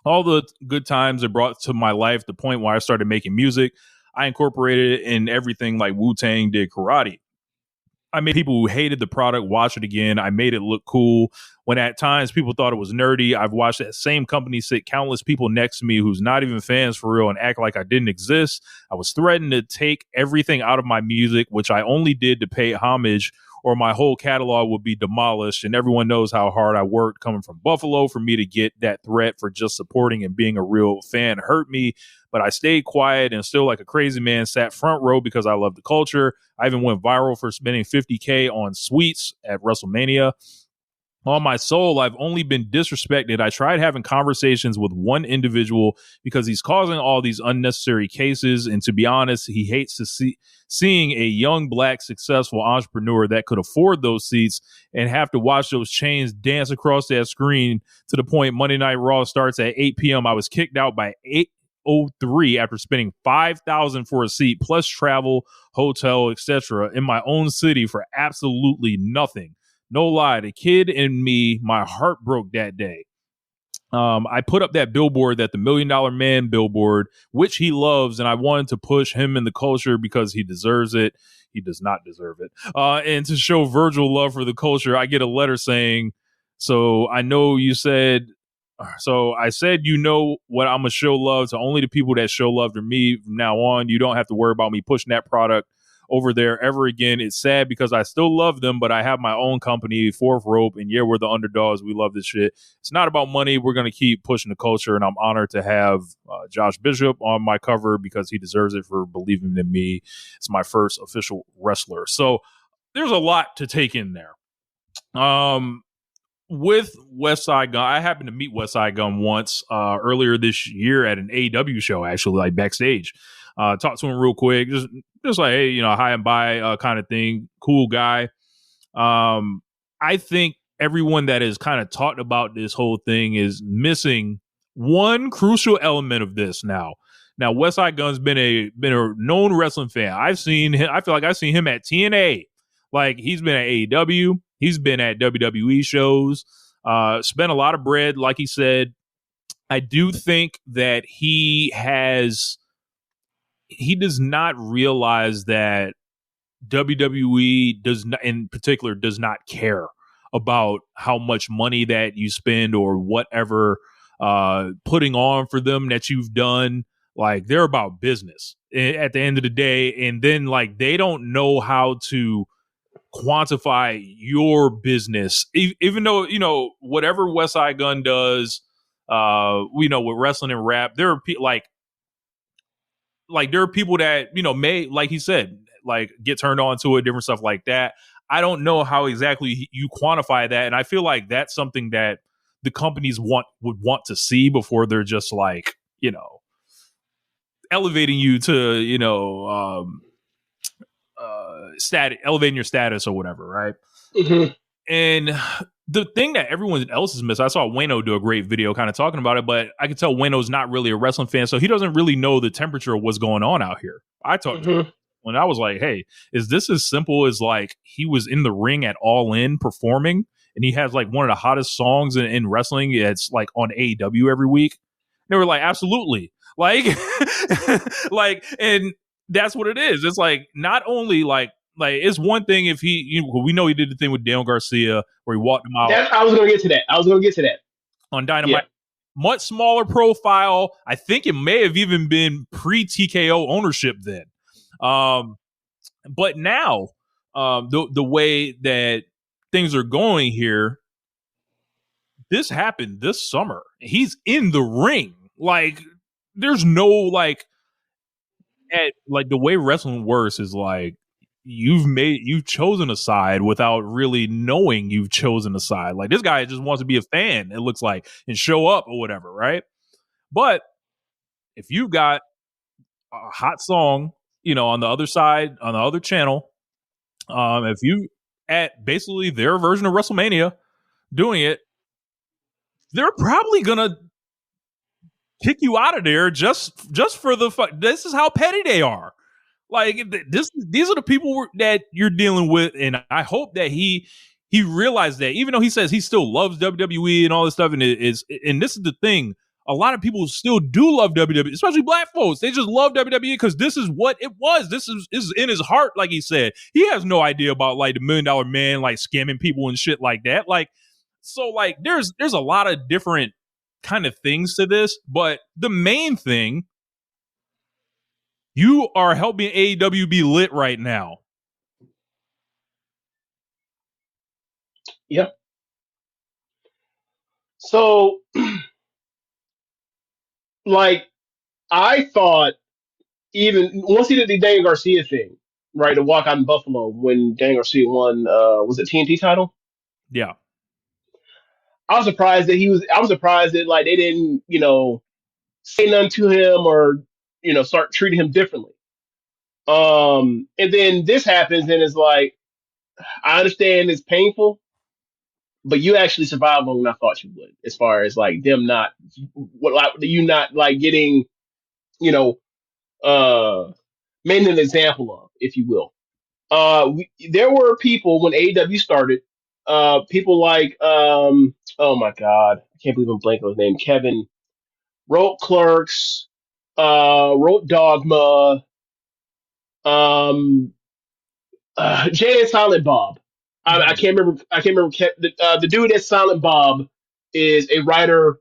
All the good times it brought to my life, the point where I started making music. I incorporated it in everything like Wu-Tang did karate. I made people who hated the product watch it again. I made it look cool. When at times people thought it was nerdy, I've watched that same company sit countless people next to me who's not even fans for real and act like I didn't exist. I was threatened to take everything out of my music, which I only did to pay homage, or my whole catalog would be demolished. And everyone knows how hard I worked coming from Buffalo. For me to get that threat for just supporting and being a real fan hurt me. But I stayed quiet and still like a crazy man sat front row because I love the culture. I even went viral for spending $50K on suites at WrestleMania. On my soul, I've only been disrespected. I tried having conversations with one individual because he's causing all these unnecessary cases. And to be honest, he hates to seeing a young black successful entrepreneur that could afford those seats and have to watch those chains dance across that screen to the point Monday Night Raw starts at 8 p.m. I was kicked out by 8:03 after spending $5,000 for a seat plus travel, hotel, etc. in my own city for absolutely nothing. No lie, the kid in me, my heart broke that day. I put up that billboard, that the $1 Million Man billboard, which he loves, and I wanted to push him in the culture because he deserves it. He does not deserve it. And to show Virgil love for the culture, I get a letter saying, so I know you said, so I said, you know what, I'm going to show love to only the people that show love to me from now on. You don't have to worry about me pushing that product over there ever again. It's sad because I still love them, but I have my own company, Fourth Rope, and yeah, we're the underdogs. We love this shit. It's not about money. We're going to keep pushing the culture, and I'm honored to have Josh Bishop on my cover because he deserves it for believing in me. It's my first official wrestler. So there's a lot to take in there. With Westside Gunn, I happened to meet Westside Gunn once earlier this year at an AEW show, actually, like backstage. Talked to him real quick, just like, hey, hi and bye kind of thing. Cool guy. I think everyone that has kind of talked about this whole thing is missing one crucial element of this now. Now, Westside Gunn's been a known wrestling fan. I've seen him. I feel like I've seen him at TNA. Like, he's been at AEW. He's been at WWE shows. Spent a lot of bread, like he said. I do think that he does not realize that WWE in particular does not care about how much money that you spend or whatever putting on for them that you've done. Like, they're about business at the end of the day. And then, like, they don't know how to quantify your business, even though, you know, whatever Westside Gunn does, you know, with wrestling and rap, there are like there are people that, you know, may, like he said, like, get turned on to it, different stuff like that. I don't know how exactly you quantify that. And I feel like that's something that the companies would want to see before they're just like, you know, elevating you to, you know, elevating your status or whatever, right? Mm-hmm. And the thing that everyone else is missing, I saw Wayno do a great video kind of talking about it, but I could tell Wayno's not really a wrestling fan, so he doesn't really know the temperature of what's going on out here. I talked to him when I was like, hey, is this as simple as like he was in the ring at All In performing and he has like one of the hottest songs in wrestling? It's like on AEW every week. They were like, absolutely. Like, like, and that's what it is. It's like, not only like it's one thing if he, you know, we know he did the thing with Daniel Garcia where he walked him out. I was going to get to that. On Dynamite. Yeah. Much smaller profile. I think it may have even been pre-TKO ownership then. But now, the way that things are going here, this happened this summer. He's in the ring. Like, there's no like the way wrestling works is like you've chosen a side without really knowing you've chosen a side. Like, this guy just wants to be a fan, it looks like, and show up or whatever, right? But if you've got a hot song, you know, on the other side, on the other channel, if you at basically their version of WrestleMania doing it, they're probably gonna kick you out of there just for the fun. This is how petty they are. Like, these are the people that you're dealing with, and I hope that he realized that, even though he says he still loves WWE and all this stuff, and this is the thing, a lot of people still do love WWE, especially black folks. They just love WWE because this is what it was. This is in his heart, like he said. He has no idea about like the $1 Million Man, like scamming people and shit like that. Like, so like there's a lot of different kind of things to this, but the main thing, you are helping AEW be lit right now. Yep. So, like, I thought even once he did the Daniel Garcia thing, right, to walk out in Buffalo when Daniel Garcia won, was it TNT title? Yeah. I was surprised that like they didn't, you know, say nothing to him or, you know, start treating him differently. And then this happens and it's like, I understand it's painful, but you actually survived longer than I thought you would, as far as like them not, you not like getting, you know, made an example of, if you will. There were people when AEW started, people like, oh my God, I can't believe I'm blanking on his name. Kevin wrote Clerks, wrote Dogma, Jay and Silent Bob. I can't remember. The dude that's Silent Bob is a writer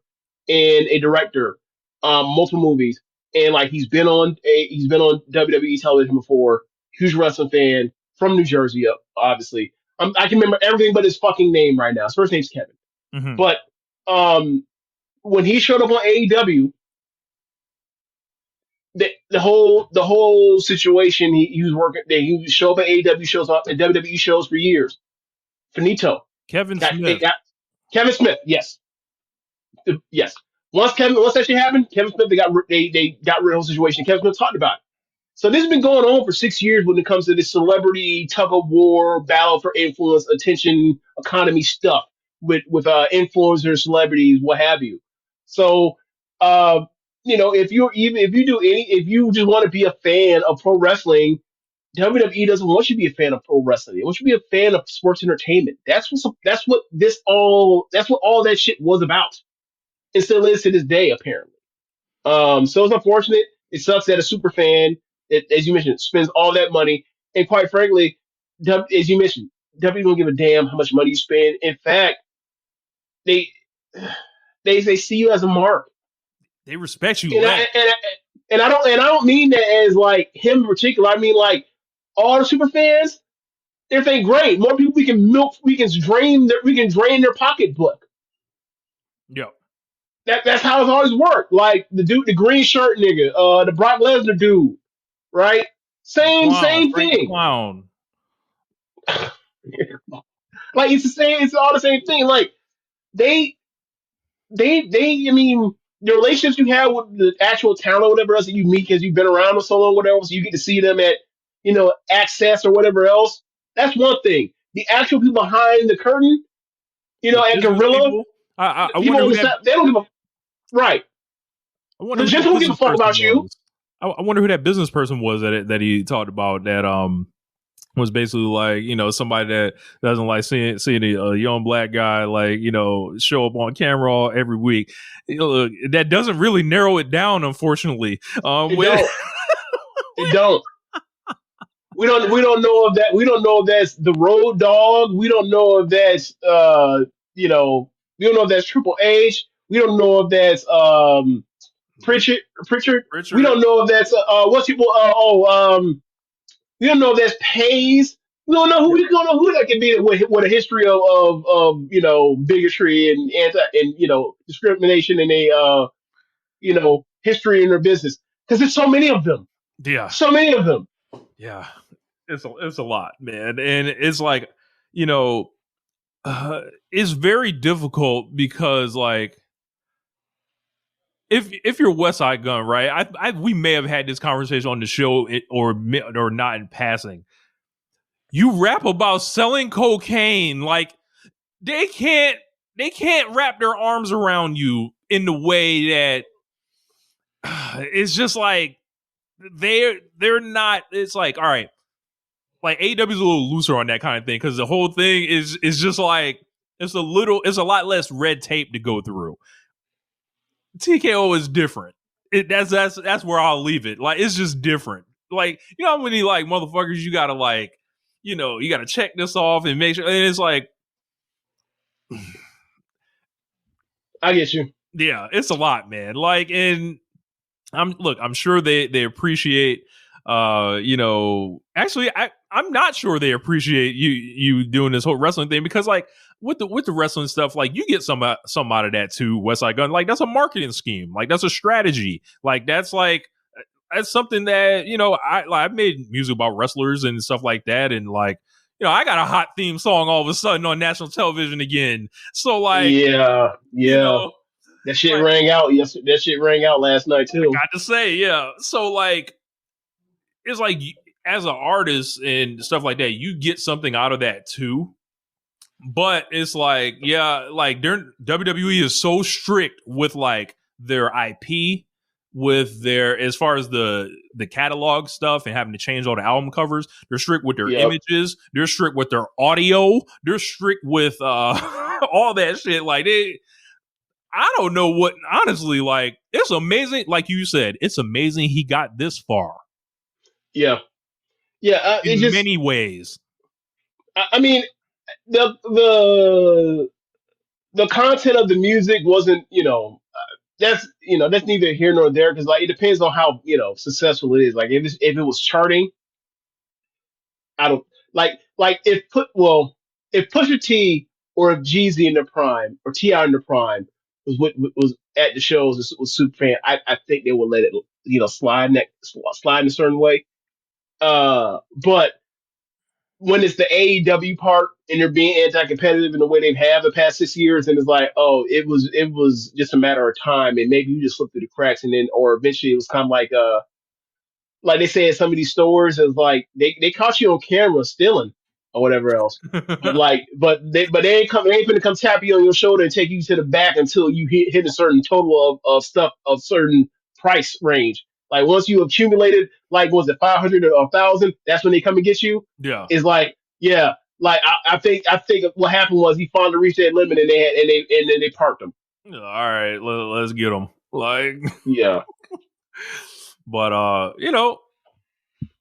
and a director, multiple movies, and like he's been on WWE television before. Huge wrestling fan from New Jersey, obviously. I can remember everything but his fucking name right now. His first name's Kevin. Mm-hmm. But when he showed up on AEW, the whole situation, he was working. He would show up at AEW shows, up at WWE shows for years. Finito. Kevin Smith. Kevin Smith. Yes. Yes. Once that shit happened, Kevin Smith, they got rid of the whole situation. Kevin Smith talked about it. So this has been going on for 6 years when it comes to this celebrity tug of war, battle for influence, attention, economy stuff. with influencers, celebrities, what have you. So, if you just want to be a fan of pro wrestling, WWE doesn't want you to be a fan of pro wrestling. It wants you to be a fan of sports entertainment. That's what all that shit was about. It still is to this day, apparently. So it's unfortunate. It sucks that a super fan, as you mentioned, spends all that money. And quite frankly, as you mentioned, WWE don't give a damn how much money you spend. In fact, they they see you as a mark. They respect you. And I don't mean that as like him in particular. I mean like all the super fans. Everything great. More people we can milk. We can drain their pocketbook. Yeah. That's how it's always worked. Like the green shirt nigga, the Brock Lesnar dude, right? Same Frank thing. Clown. Like it's the same. It's all the same thing. Like they. I mean, the relationships you have with the actual talent or whatever else that you meet because you've been around them so long, whatever, so you get to see them at, Access or whatever else. That's one thing. The actual people behind the curtain, at Gorilla, people? I people wonder on who the side, they don't give a right. I wonder The who that gentleman don't give a business fuck person about you. was. I wonder who that business person was that he talked about that was basically like, somebody that doesn't like seeing a young black guy like, show up on camera every week. That doesn't really narrow it down, unfortunately. It don't. We don't know if that. We don't know if that's the Road Dogg. We don't know if that's we don't know if that's Triple H. We don't know if that's Pritchard. We don't know if that's we don't know if that's Pays. We don't know who that can be with a history of bigotry and discrimination and history in their business, because there's so many of them. Yeah. So many of them. Yeah. It's a lot, man. And it's like, it's very difficult because like if you're Westside Gunn, right? We may have had this conversation on the show or not in passing. You rap about selling cocaine, like they can't wrap their arms around you in the way that it's just like they're not. It's like, all right, like AEW is a little looser on that kind of thing because the whole thing is just like it's a lot less red tape to go through. TKO is different. That's where I'll leave it. Like it's just different. Like how many like motherfuckers you gotta like, you gotta check this off and make sure. And it's like, I get you. Yeah, it's a lot, man. Like, and I'm sure they appreciate. Actually, I'm not sure they appreciate you doing this whole wrestling thing because like with the wrestling stuff, like you get some out of that too. Westside Gunn, like that's a marketing scheme, like that's a strategy, like that's something that I've made music about wrestlers and stuff like that, and like I got a hot theme song all of a sudden on national television again. So like yeah. That shit rang out. Yes, that shit rang out last night too. I got to say, yeah. So like, it's like as an artist and stuff like that, you get something out of that too. But it's like, yeah, like WWE is so strict with like their IP, with their as far as the catalog stuff and having to change all the album covers. They're strict with their images. They're strict with their audio. They're strict with all that shit. Like I don't know what, honestly, like, it's amazing. Like you said, it's amazing he got this far. Yeah. Yeah. In many ways. I mean, the content of the music wasn't, that's neither here nor there. Cause like, it depends on how, successful it is. Like if it was charting, I don't if Pusha T or if Jeezy in their prime or T.I. in their prime was at the shows was super fan, I think they would let it slide in a certain way. But when it's the AEW part and they're being anti-competitive in the way they have the past 6 years, and it's like, oh, it was just a matter of time, and maybe you just slipped through the cracks, and then or eventually it was kind of like they say at some of these stores, it's like they caught you on camera stealing or whatever else. But they ain't gonna come tap you on your shoulder and take you to the back until you hit a certain total of stuff of certain price range. Like once you accumulated, like was it 500 or 1,000? That's when they come and get you. Yeah. It's like, yeah, like I think what happened was he finally reached that limit and then they parked him. All right, let's get him. Like, yeah. But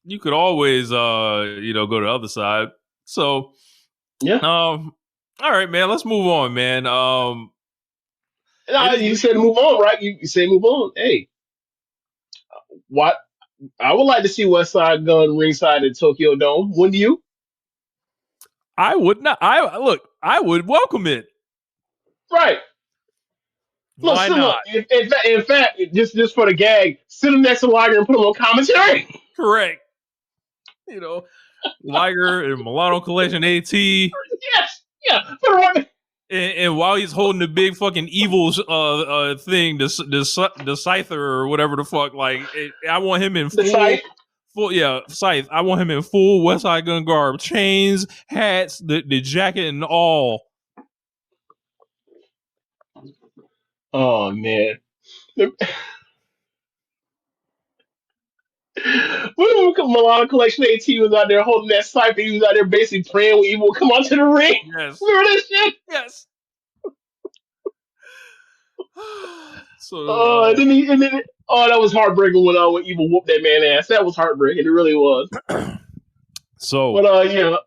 you could always go to the other side. So yeah. All right, man. Let's move on, man. You said move on, right? You say move on. Hey, what? I would like to see Westside Gunn ringside at Tokyo Dome. Wouldn't you? I would not. I would welcome it. Right. Why not? In fact, just for the gag, sit him next to Liger and put him on commentary. Correct. Liger and Milano Collection AT. Yes. Yeah. Put him on. And while he's holding the big fucking evil thing, the Scyther or whatever the fuck, like I want him in Scythe. I want him in full Westside Gunn garb, chains, hats, the jacket, and all. Oh man. When Milano Collection AT was out there holding that Scythe, he was out there basically praying when Evil would come onto the ring. Yes. Remember that shit? Yes. So that was heartbreaking when Evil whooped that man ass. That was heartbreaking. It really was. So, but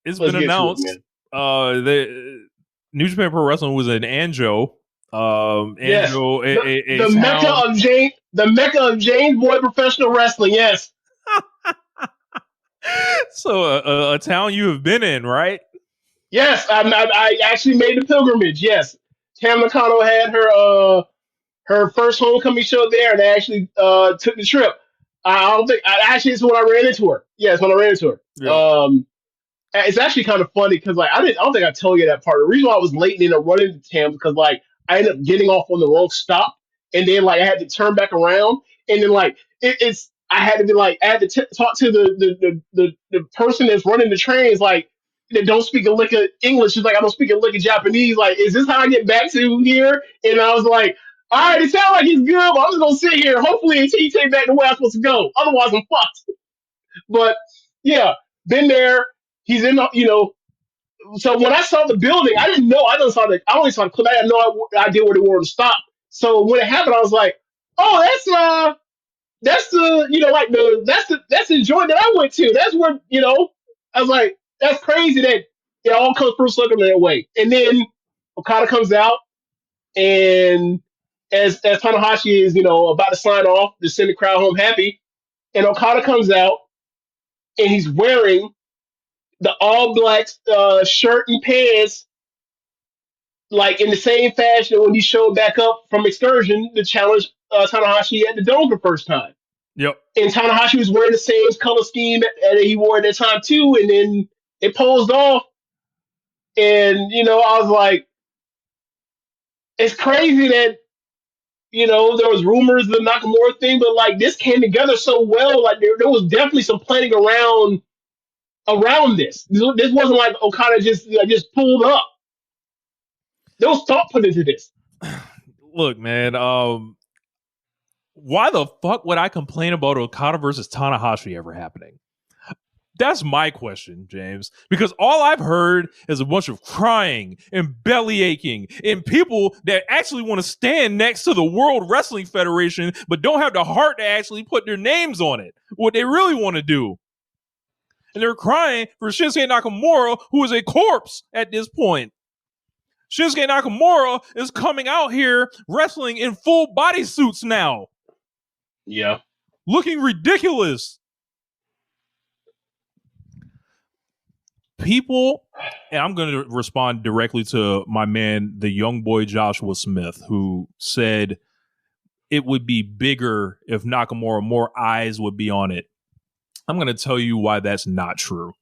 it's been announced. The New Japan Pro Wrestling was in Anjo. Yes. The Mecca of James Boy Professional Wrestling. Yes. So, a town you have been in, right? Yes, I actually made the pilgrimage. Yes, Tam Nakano had her first homecoming show there, and I actually took the trip. It's when I ran into her. Yes, when I ran into her. Yeah. It's actually kind of funny because I don't think I told you that part. The reason why I was late and ended up running into Tam because I ended up getting off on the wrong stop, and then I had to turn back around, and then I had to talk to the person that's running the trains that don't speak a lick of English. She's like, I don't speak a lick of Japanese. Like, is this how I get back to here? And I was like, all right, it sounds like he's good, but I'm just gonna sit here. Hopefully, until he takes back the way I'm supposed to go. Otherwise, I'm fucked. But yeah, been there. He's in. So when I saw the building, I didn't know. I only saw the clip. I had no idea where they were to stop. So when it happened, I was like, oh, that's the joint that I went to. That's where I was like, that's crazy that it all comes full circle that way. And then Okada comes out, and as Tanahashi is about to sign off to send the crowd home happy, and Okada comes out, and he's wearing the all black shirt and pants, in the same fashion when he showed back up from Excursion to challenge Tanahashi at the Dome for the first time. Yep. And Tanahashi was wearing the same color scheme that he wore at that time too, and then it posed off. And I was like, it's crazy that there was rumors of the Nakamura thing, but this came together so well. There was definitely some planning around this. This wasn't like Okada just pulled up. There was thought put into this. Look, man, why the fuck would I complain about Okada versus Tanahashi ever happening? That's my question, James. Because all I've heard is a bunch of crying and belly aching and people that actually want to stand next to the World Wrestling Federation but don't have the heart to actually put their names on it. What they really want to do. And they're crying for Shinsuke Nakamura, who is a corpse at this point. Shinsuke Nakamura is coming out here wrestling in full bodysuits now. Yeah. Looking ridiculous. People, and I'm going to respond directly to my man, the young boy Joshua Smith, who said it would be bigger if Nakamura, more eyes would be on it. I'm going to tell you why that's not true.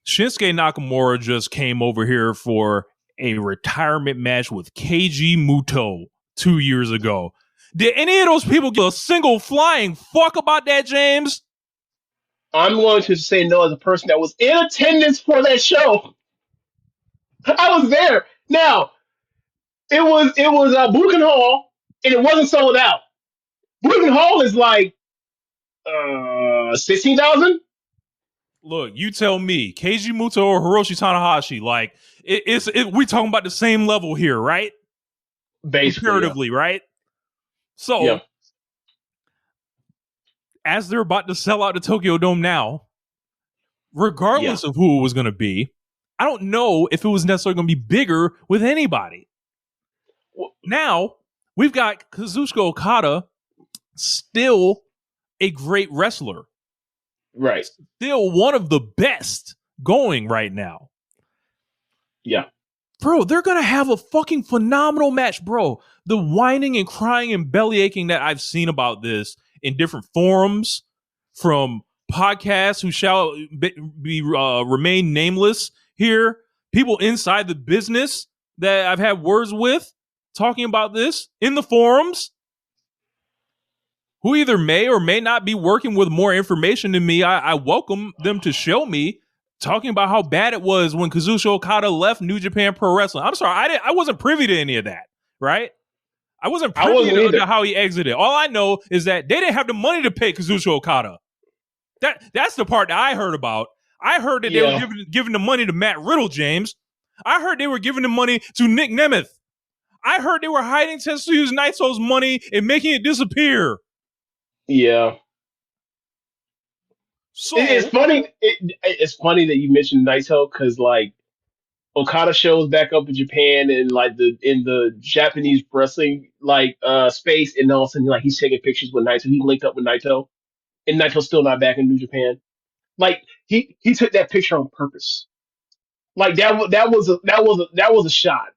Shinsuke Nakamura just came over here for a retirement match with Keiji Muto 2 years ago. Did any of those people give a single flying fuck about that, James? I'm going to say no as a person that was in attendance for that show. I was there. Now, it was Budokan Hall, and it wasn't sold out. Budokan Hall is like 16,000. Look, you tell me, Keiji Muto or Hiroshi Tanahashi, like we talking about the same level here, right? Basically, comparatively, right? So, yeah. as they're about to sell out the Tokyo Dome now, regardless of who it was going to be, I don't know if it was necessarily going to be bigger with anybody. Now, we've got Kazuchika Okada, still a great wrestler. Right. Still one of the best going right now. Yeah. Bro, they're going to have a fucking phenomenal match, bro. The whining and crying and belly aching that I've seen about this in different forums from podcasts who shall be remain nameless here, people inside the business that I've had words with talking about this in the forums, who either may or may not be working with more information than me. I welcome them to show me, talking about how bad it was when Kazuchika Okada left New Japan Pro Wrestling. I'm sorry, I wasn't privy to any of that, right? I wasn't privy to how he exited. All I know is that they didn't have the money to pay Kazuchika Okada. That's the part that I heard about. I heard that they were giving the money to Matt Riddle, James. I heard they were giving the money to Nick Nemeth. I heard they were hiding Tetsuya Naito's money and making it disappear. Yeah. So it's funny. It's funny that you mentioned Naito because like Okada shows back up in Japan and like in the Japanese wrestling like space, and all of a sudden like he's taking pictures with Naito. He linked up with Naito, and Naito's still not back in New Japan. Like he took that picture on purpose. Like that was a shot.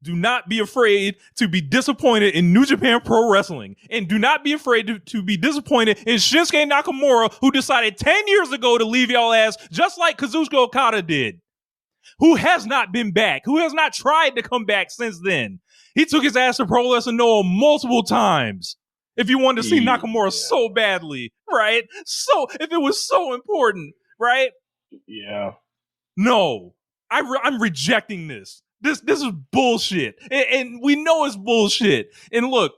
Do not be afraid to be disappointed in New Japan Pro Wrestling. And do not be afraid to be disappointed in Shinsuke Nakamura, who decided 10 years ago to leave y'all ass, just like Kazuchika Okada did. Who has not been back. Who has not tried to come back since then. He took his ass to Pro Wrestling Noah multiple times. If you wanted to see Nakamura so badly, right? So, if it was so important, right? Yeah. No. I'm rejecting this. This is bullshit. And we know it's bullshit. And look,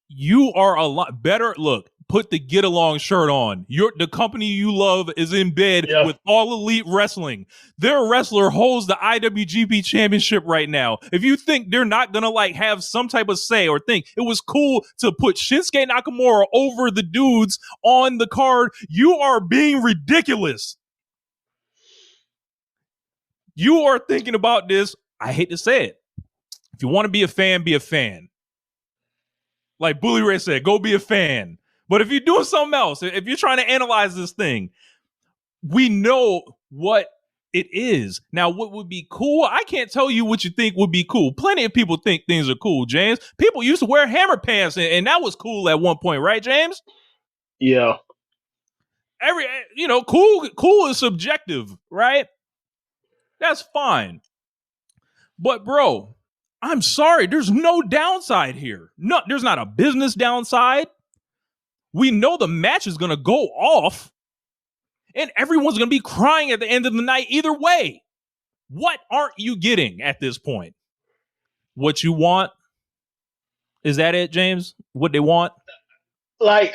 you are a lot better. Look, put the Get Along shirt on. The company you love is in bed with All Elite Wrestling. Their wrestler holds the IWGP Championship right now. If you think they're not going to like have some type of say or think it was cool to put Shinsuke Nakamura over the dudes on the card, you are being ridiculous. You are thinking about this. I hate to say it. If you want to be a fan, be a fan. Like Bully Ray said, go be a fan. But if you're doing something else, if you're trying to analyze this thing, we know what it is. Now, what would be cool? I can't tell you what you think would be cool. Plenty of people think things are cool, James. People used to wear hammer pants, and that was cool at one point, right, James? Yeah. Cool is subjective, right? That's fine. But bro, I'm sorry, there's no downside here. No, there's not a business downside. We know the match is going to go off and everyone's going to be crying at the end of the night either way. What aren't you getting at this point? What you want? Is that it, James? What they want? Like,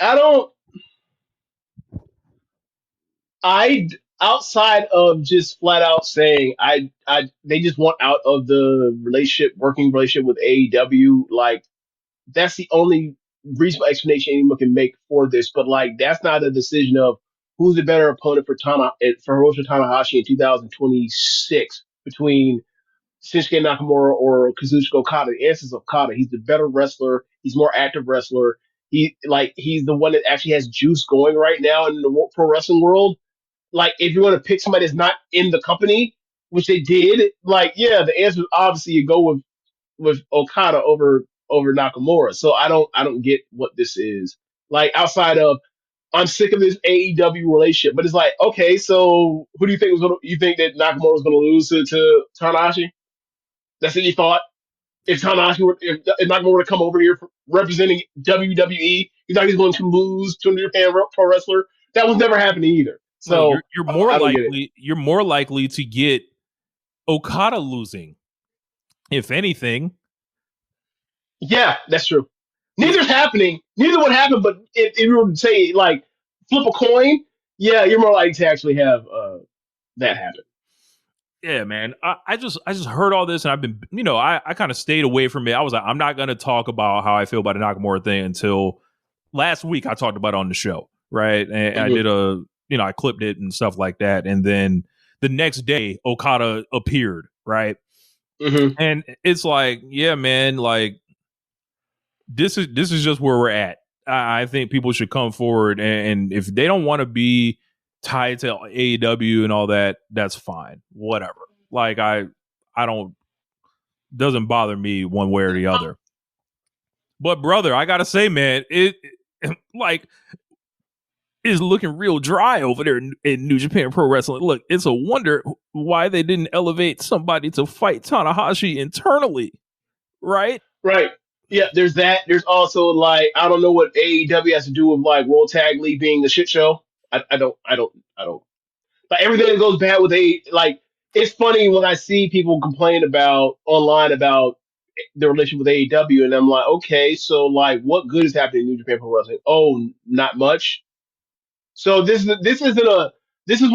outside of just flat out saying they just want out of the working relationship with AEW, like that's the only reasonable explanation anyone can make for this. But like that's not a decision of who's the better opponent for Hiroshi Tanahashi in 2026 between Shinsuke Nakamura or Kazuchika Okada. The answer is Okada. He's the better wrestler. He's more active wrestler. He's the one that actually has juice going right now in the pro wrestling world. Like, if you want to pick somebody that's not in the company, which they did, like, yeah, the answer is obviously you go with Okada over Nakamura. So I don't get what this is. Like, outside of I'm sick of this AEW relationship, but it's like, okay, so who do you think you think that Nakamura was gonna lose to Tanahashi? That's what you thought? If Nakamura were to come over here representing WWE You thought he was going to lose to a New Japan Pro Wrestler. That was never happening either. So well, you're more I don't get it. likely you're more likely to get Okada losing, if anything. Yeah, that's true. Neither's happening. Neither would happen. But if you were to say like flip a coin, yeah, you're more likely to actually have that happen. Yeah, man. I just heard all this, and I've been, I kind of stayed away from it. I was like, I'm not going to talk about how I feel about the Nakamura thing until last week. I talked about it on the show, right? And I did I clipped it and stuff like that. And then the next day, Okada appeared, right? Mm-hmm. And it's like, yeah, man, like this is just where we're at. I think people should come forward, and if they don't want to be tied to AEW and all that, that's fine. Whatever. Like I don't, doesn't bother me one way or the other. But brother, I gotta say, man, it like is looking real dry over there in New Japan Pro Wrestling. Look, it's a wonder why they didn't elevate somebody to fight Tanahashi internally, right? Right. Yeah, there's that. There's also like I don't know what AEW has to do with like World Tag League being the shit show. I don't. Like everything that goes bad with it's funny when I see people complain about online about the relationship with AEW, and I'm like, okay, so like, what good is happening in New Japan Pro Wrestling? Oh, not much. So this is one of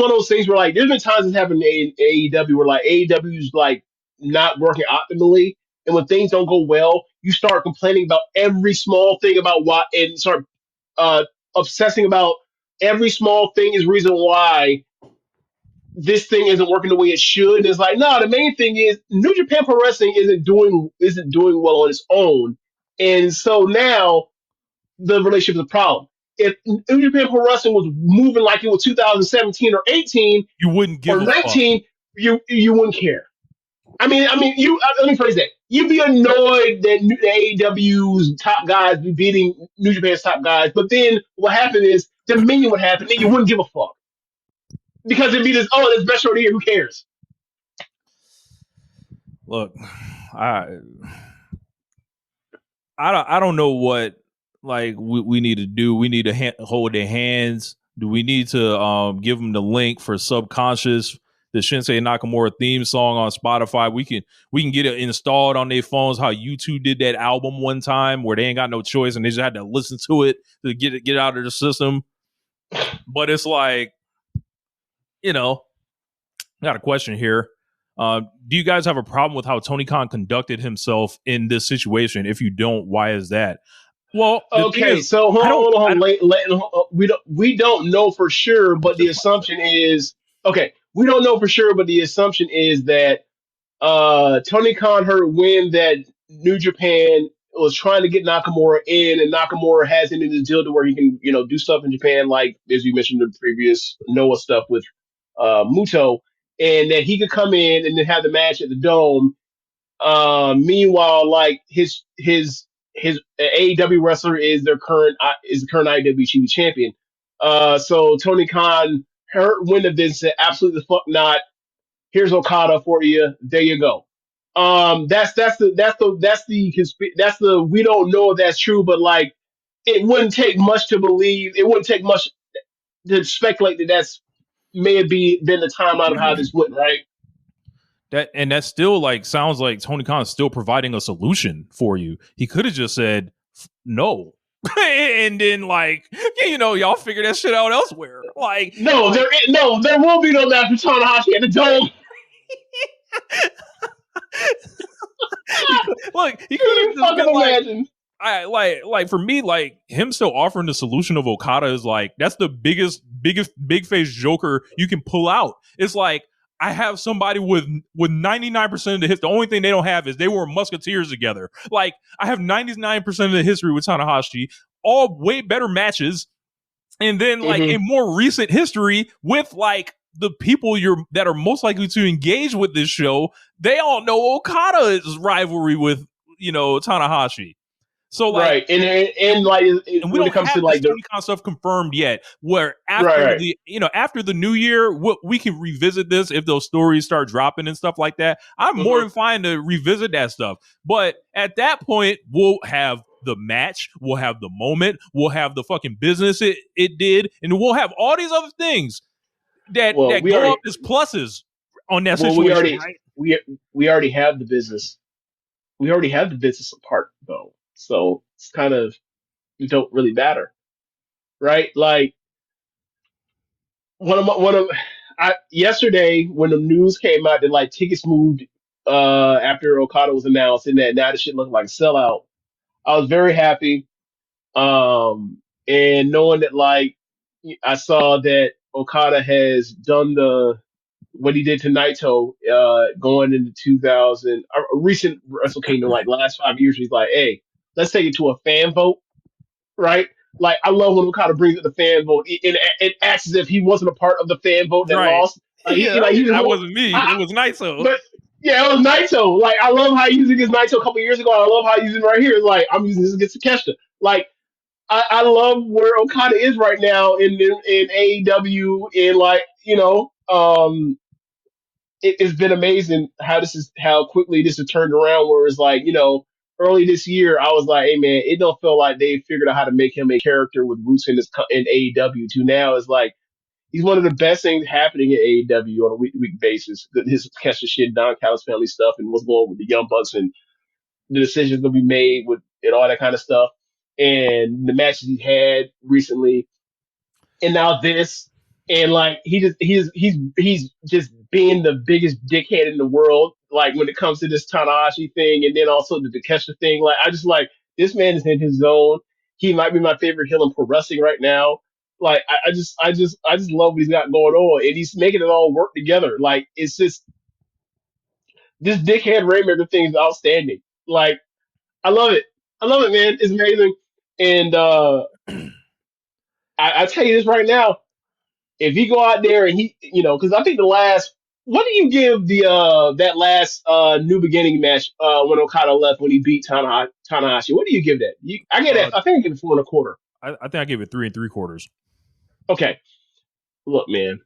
those things where like there's been times it's happened in AEW where like AEW's like not working optimally, and when things don't go well, you start complaining about every small thing about why, and start obsessing about every small thing is reason why this thing isn't working the way it should. And it's like, no, the main thing is New Japan Pro Wrestling isn't doing well on its own. And so now the relationship is a problem. If New Japan Pro Wrestling was moving like it was 2017 or 18 you wouldn't give or 19, you wouldn't care. I mean, let me phrase that. You'd be annoyed that AEW's top guys be beating New Japan's top guys, but then what happened is Dominion would happen, and you wouldn't give a fuck. Because it'd be this, this best show of the year, who cares? Look, I don't know what like we need to do. We need to hold their hands. Do we need to give them the link for Subconscious, the Shinsei Nakamura theme song on Spotify? We can get it installed on their phones. How U2 did that album one time where they ain't got no choice and they just had to listen to it to get it out of the system. But it's like, I got a question here. Do you guys have a problem with how Tony Khan conducted himself in this situation? If you don't, why is that? Well, okay, so hold on. We don't know for sure, but the assumption is we don't know for sure, but the assumption is that Tony Khan heard wind that New Japan was trying to get Nakamura in, and Nakamura has him in this deal to where he can, do stuff in Japan, like as you mentioned the previous Noah stuff with Muto, and that he could come in and then have the match at the Dome. Meanwhile, like his AEW wrestler is the current IWGP TV champion. So Tony Khan heard wind of this, said absolutely the fuck not. Here's Okada for you. There you go. That's the we don't know if that's true, but like it wouldn't take much to believe. It wouldn't take much to speculate that that's may have been the timeline of how this went, right? That still like sounds like Tony Khan is still providing a solution for you. He could have just said no, and then like y'all figure that shit out elsewhere. Like there will be no match for Tanahashi at the Dome. Look, he could have just been like, like for me, like him still offering the solution of Okada is like that's the biggest big face joker you can pull out. It's like I have somebody with 99% of the hits. The only thing they don't have is they were musketeers together. Like I have 99% of the history with Tanahashi, all way better matches, and then like a more recent history with like the people that are most likely to engage with this show. They all know Okada's rivalry with Tanahashi. So like, right, and like and we when don't it comes have to this like the Tony Khan stuff confirmed yet. Where after right. after the new year, we can revisit this if those stories start dropping and stuff like that. I'm more than fine to revisit that stuff. But at that point, we'll have the match, we'll have the moment, we'll have the fucking business it did, and we'll have all these other things that Well, we go already up as pluses on that well we situation, already right? we already have the business. We already have the business apart though, so it's kind of it don't really matter, right? Like one of I yesterday when the news came out that like tickets moved after Okada was announced and that now the shit looked like a sellout. I was very happy. And knowing that like I saw that Okada has done the what he did to Naito going into 2000 a recent Wrestle Kingdom like last 5 years. He's like, hey, let's take it to a fan vote, right? Like I love when Okada brings up the fan vote. It acts as if he wasn't a part of the fan vote that Right. lost. Yeah, Like he just that wasn't me. It was Naito. but yeah, it was Naito. Like I love how he used against Naito a couple years ago. I love how he's using it right here. It's like I'm using this against Takeshita. Like I love where Okada is right now in AEW and like it's been amazing how quickly this has turned around. Where it's like early this year I was like, hey man, it don't feel like they figured out how to make him a character with roots in AEW. To now it's like he's one of the best things happening at AEW on a week-to-week basis. His Kesha shit, Don Callis family stuff, and what's going on with the Young Bucks and the decisions gonna be made with and all that kind of stuff. And the matches he had recently, and now this, and like he's just being the biggest dickhead in the world. Like when it comes to this Tanahashi thing, and then also the Takeshita thing. Like I just like this man is in his zone. He might be my favorite heel in pro wrestling right now. Like I just love what he's got going on, and he's making it all work together. Like it's just this dickhead Rainmaker thing is outstanding. Like I love it. I love it, man. It's amazing. And I tell you this right now, if he go out there and he, because I think what do you give the that last New Beginning match when Okada left when he beat Tanahashi? What do you give that? I get that. I think I give it 4.25. I think I gave it 3 3/4. Okay, look, man,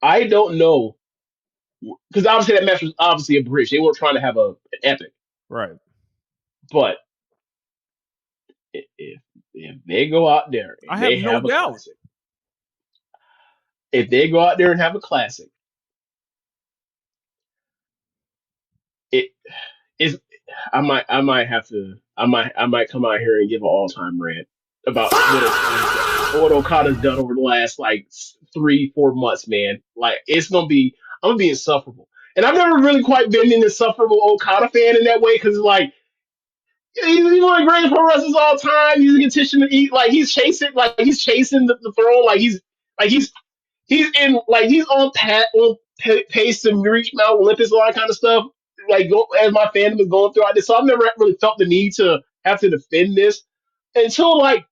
I don't know because obviously that match was obviously a bridge. They weren't trying to have an epic, Right. but if they go out there and I have they no have a doubt. classic, if they go out there and have a classic, it is. I might come out here and give an all time rant about what Okada's done over the last like 3-4 months, man. Like I'm gonna be insufferable, and I've never really quite been an insufferable Okada fan in that way because like he's one of the greatest pro wrestlers of all time. He's a competition to eat. Like he's chasing the throne. He's in like he's on pace to reach Mount Olympus, all that kind of stuff. Like as my fandom is going throughout this, so I've never really felt the need to have to defend this until like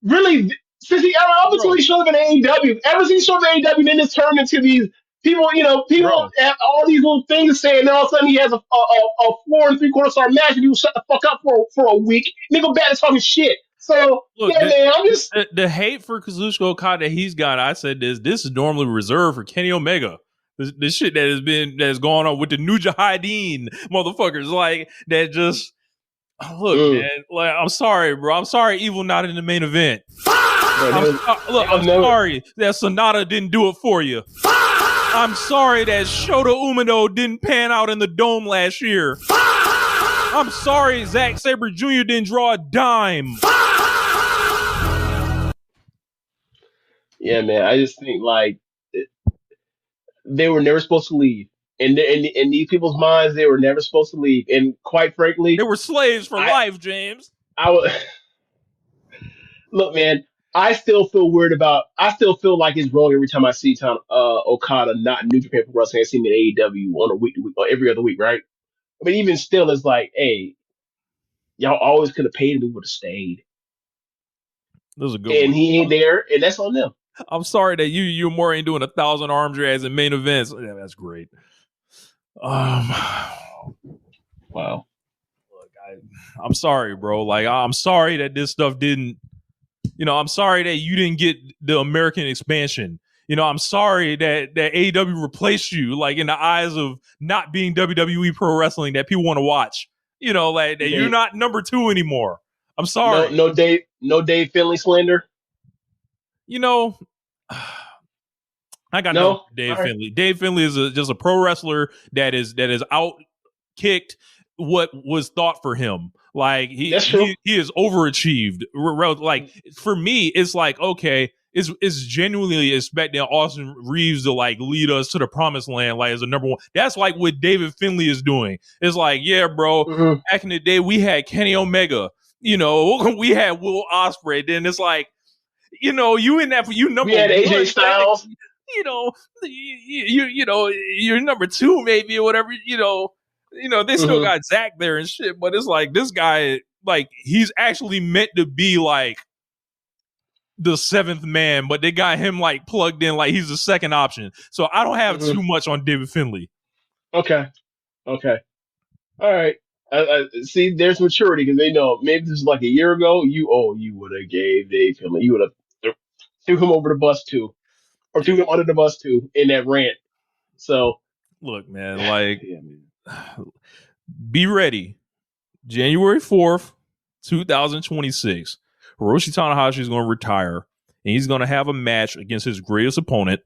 really since up until he showed up in AEW. Ever since he showed up in AEW, then it's turned into these people. People have all these little things saying. And all of a sudden he has a 4 3/4 star match, and people shut the fuck up for a week. And they go back to talking shit. So Look, man, I'm just the hate for Kazuchika Okada he's got. I said this is normally reserved for Kenny Omega. This shit that has gone on with the New Jahideen motherfuckers like that. Just look, man. Like I'm sorry, bro. I'm sorry, Evil not in the main event. I'm sorry that Sonata didn't do it for you. I'm sorry that Shota Umino didn't pan out in the Dome last year. I'm sorry Zack Sabre Jr. didn't draw a dime. yeah, man. I just think like they were never supposed to leave. In these people's minds, they were never supposed to leave. And quite frankly, they were slaves for life, James. Look, man. I still feel like it's wrong every time I see Okada not in New Japan Pro Wrestling. I see him in AEW on a week to week or every other week, right? But even still, it's like, hey, y'all always could have paid him. He would have stayed. That was a good and one. He ain't there, and that's on them. I'm sorry that you're more ain't doing 1,000 arm drags in main events. Yeah, that's great. Wow. I'm sorry, bro. Like, I'm sorry that this stuff didn't, I'm sorry that you didn't get the American expansion. I'm sorry that AEW replaced you, like, in the eyes of not being WWE Pro Wrestling that people want to watch. Like, that you're not number 2 anymore. I'm sorry. No Dave Finley slander. I got no Dave Finley. Dave Finley is just a pro wrestler that is out kicked what was thought for him. Like he is overachieved. Like for me, it's like, okay, it's genuinely expecting Austin Reeves to like lead us to the promised land, like as a number 1. That's like what David Finley is doing. It's like, yeah, bro. Back in the day, we had Kenny Omega. We had Will Ospreay. Then it's like, you in that for you number. We had AJ Styles. You're number 2 maybe or whatever. They still got Zach there and shit, but it's like this guy, like he's actually meant to be like the 7th man, but they got him like plugged in like he's the second option. So I don't have too much on David Finley. Okay. All right. See, there's maturity because they know maybe this is like a year ago. You would have gave Dave Finley. You would have threw him over the bus too, or threw him under the bus too in that rant. So look, man, like be ready. January 4th, 2026. Hiroshi Tanahashi is going to retire, and he's going to have a match against his greatest opponent.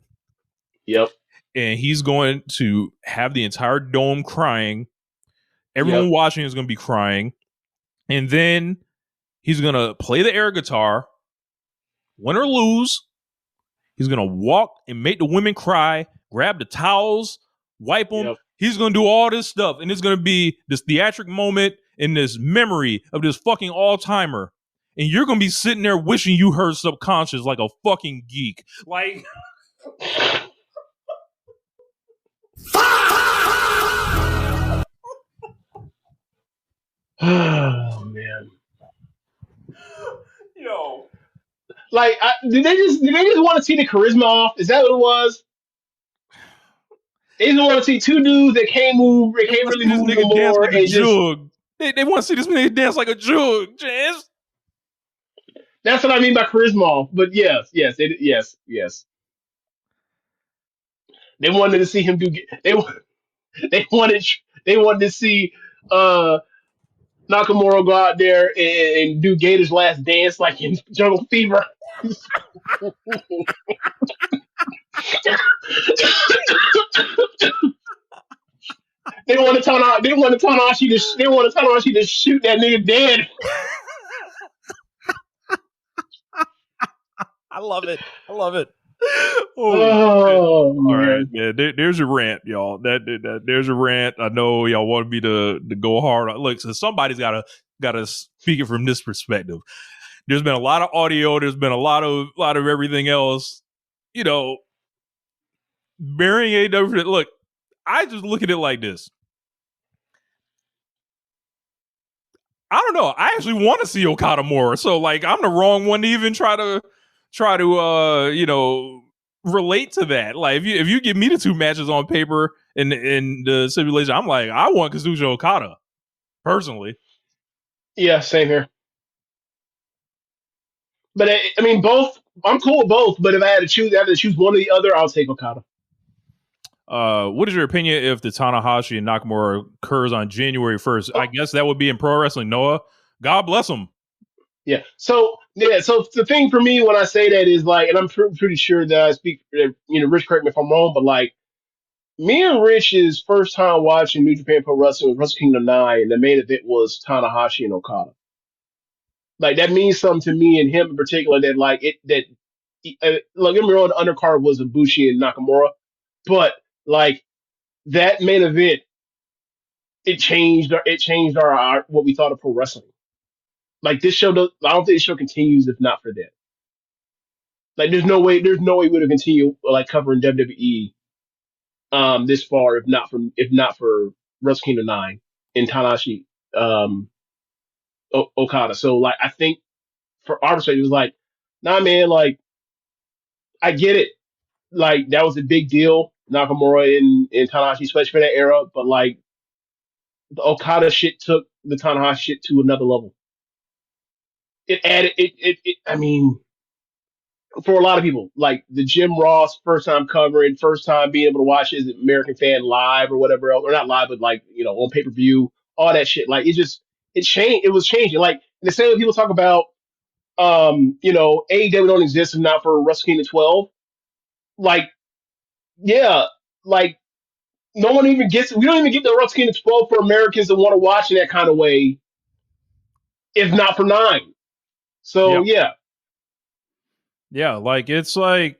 Yep. And he's going to have the entire dome crying. Everyone watching is going to be crying. And then he's going to play the air guitar, win or lose. He's going to walk and make the women cry, grab the towels, wipe them. Yep. He's going to do all this stuff. And it's going to be this theatric moment in this memory of this fucking all-timer. And you're going to be sitting there wishing you heard Subconscious like a fucking geek. Like... Oh man. Like, did they just want to see the charisma off? Is that what it was? They just want to see 2 dudes that can't move. They can't really move no more. Like they want to see this nigga dance like a jug, Jazz. That's what I mean by charisma off. But yes. They wanted to see him do. They wanted to see Nakamura go out there and do Gator's last dance like in Jungle Fever. They want Tanahashi to shoot that nigga dead. I love it. All right, man. There's a rant, y'all. There's a rant. I know y'all want me to go hard. Look, so somebody's gotta speak it from this perspective. There's been a lot of audio. There's been a lot of everything else. Burying AEW. Look, I just look at it like this. I don't know. I actually want to see Okada more. So like, I'm the wrong one to even try to relate to that. Like if you give me the 2 matches on paper in the simulation, I'm like, I want Kazuchika Okada personally. Yeah, same here. But I mean, both. I'm cool with both. But if I had to choose one or the other, I'll take Okada. What is your opinion if the Tanahashi and Nakamura occurs on January 1st? I guess that would be in Pro Wrestling Noah. God bless them. Yeah. So the thing for me when I say that is like, and I'm pretty sure that I speak, Rich, correct me if I'm wrong, but like, me and Rich's first time watching New Japan Pro Wrestling was Wrestle Kingdom 9, and the main event was Tanahashi and Okada. Like, that means something to me and him in particular that, like, get me wrong, the undercard was Ibushi and Nakamura, but, like, that main event, it changed our what we thought of pro wrestling. Like, this show, I don't think the show continues if not for that. Like, there's no way we would have continued, like, covering WWE this far if not for Wrestle Kingdom 9 and Tanahashi Okada. So like, I think for our perspective, it was like, nah, man, like, I get it. Like, that was a big deal, Nakamura and Tanahashi, especially for that era. But like, the Okada shit took the Tanahashi shit to another level. It added it. I mean, for a lot of people, like the Jim Ross first time covering, first time being able to watch his American Fan live or whatever else, or not live, but like, on pay per view, all that shit. Like it changed. It was changing. Like the same way people talk about, AEW don't exist if not for Wrestle Kingdom 12. Like, yeah, like no one even gets. We don't even get the Wrestle Kingdom 12 for Americans that want to watch in that kind of way, if not for 9. So yeah. Yeah, like it's like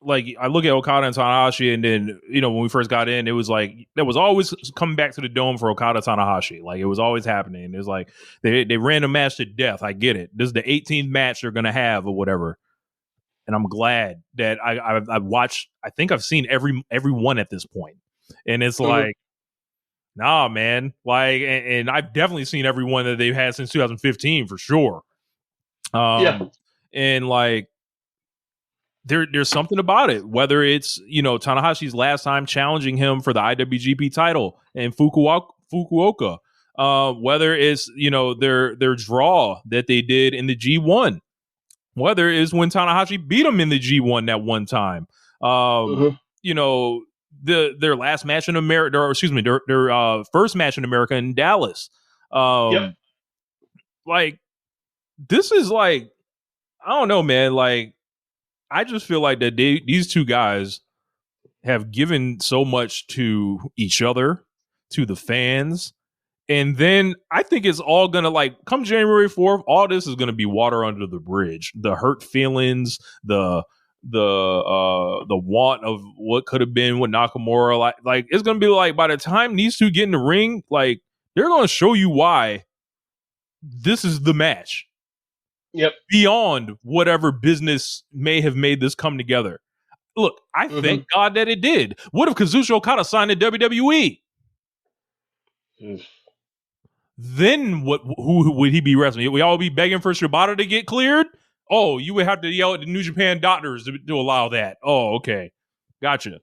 I look at Okada and Tanahashi, and then when we first got in, it was like there was always coming back to the dome for Okada Tanahashi. Like it was always happening. It was like they ran a match to death. I get it. This is the 18th match they're gonna have or whatever, and I'm glad that I've watched. I think I've seen every one at this point, and it's like, nah, man. Like, and I've definitely seen every one that they've had since 2015 for sure. And like there's something about it, whether it's Tanahashi's last time challenging him for the IWGP title in Fukuoka, whether it's their draw that they did in the G1, whether it's when Tanahashi beat him in the G1 that one time, their last match in America, or excuse me, their first match in America in Dallas. Like this is like, I don't know, man. Like, I just feel like that these two guys have given so much to each other, to the fans. And then I think it's all going to, like, come January 4th, all this is going to be water under the bridge. The hurt feelings, the want of what could have been with Nakamura. Like it's going to be like, by the time these two get in the ring, like, they're going to show you why this is the match. Yep. Beyond whatever business may have made this come together. Look, I thank God that it did. What if Kazuchika Okada signed to WWE? Then who would he be wrestling? We all be begging for Shibata to get cleared? Oh, you would have to yell at the New Japan doctors to allow that. Oh, okay. Gotcha.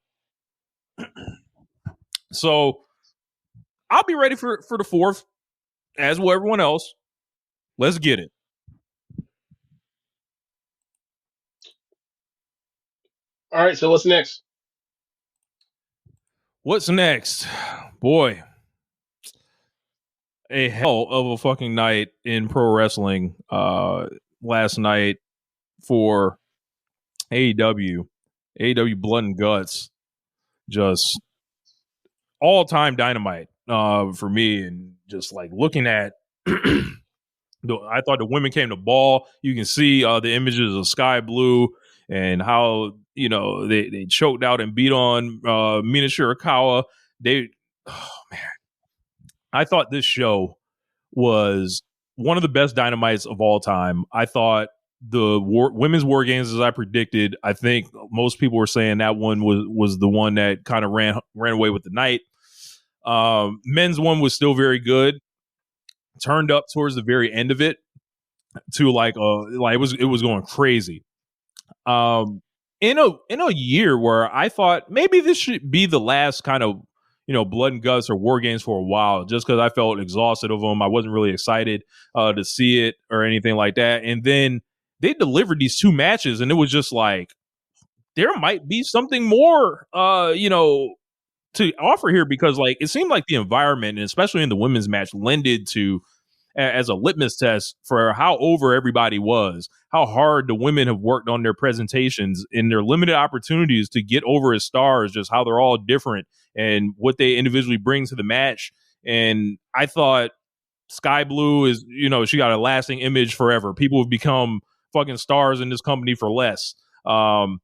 So I'll be ready for the 4th, as will everyone else. Let's get it. All right, so what's next? What's next? Boy, a hell of a fucking night in pro wrestling last night for AEW Blood and Guts. Just all-time Dynamite for me, and just like looking at I thought the women came to ball. You can see the images of Sky Blue and how they choked out and beat on Mina Shirakawa. I thought this show was one of the best Dynamites of all time. I thought the women's War Games, as I predicted, I think most people were saying that one was the one that kind of ran away with the night. Men's one was still very good. Turned up towards the very end of it to like it was going crazy. In a year where I thought maybe this should be the last kind of Blood and Guts or War Games for a while, just because I felt exhausted of them. I wasn't really excited to see it or anything like that. And then they delivered these 2 matches, and it was just like there might be something more to offer here, because like it seemed like the environment, and especially in the women's match, lended to as a litmus test for how over everybody was, how hard the women have worked on their presentations in their limited opportunities to get over as stars, just how they're all different and what they individually bring to the match. And I thought Sky Blue is, she got a lasting image forever. People have become fucking stars in this company for less. And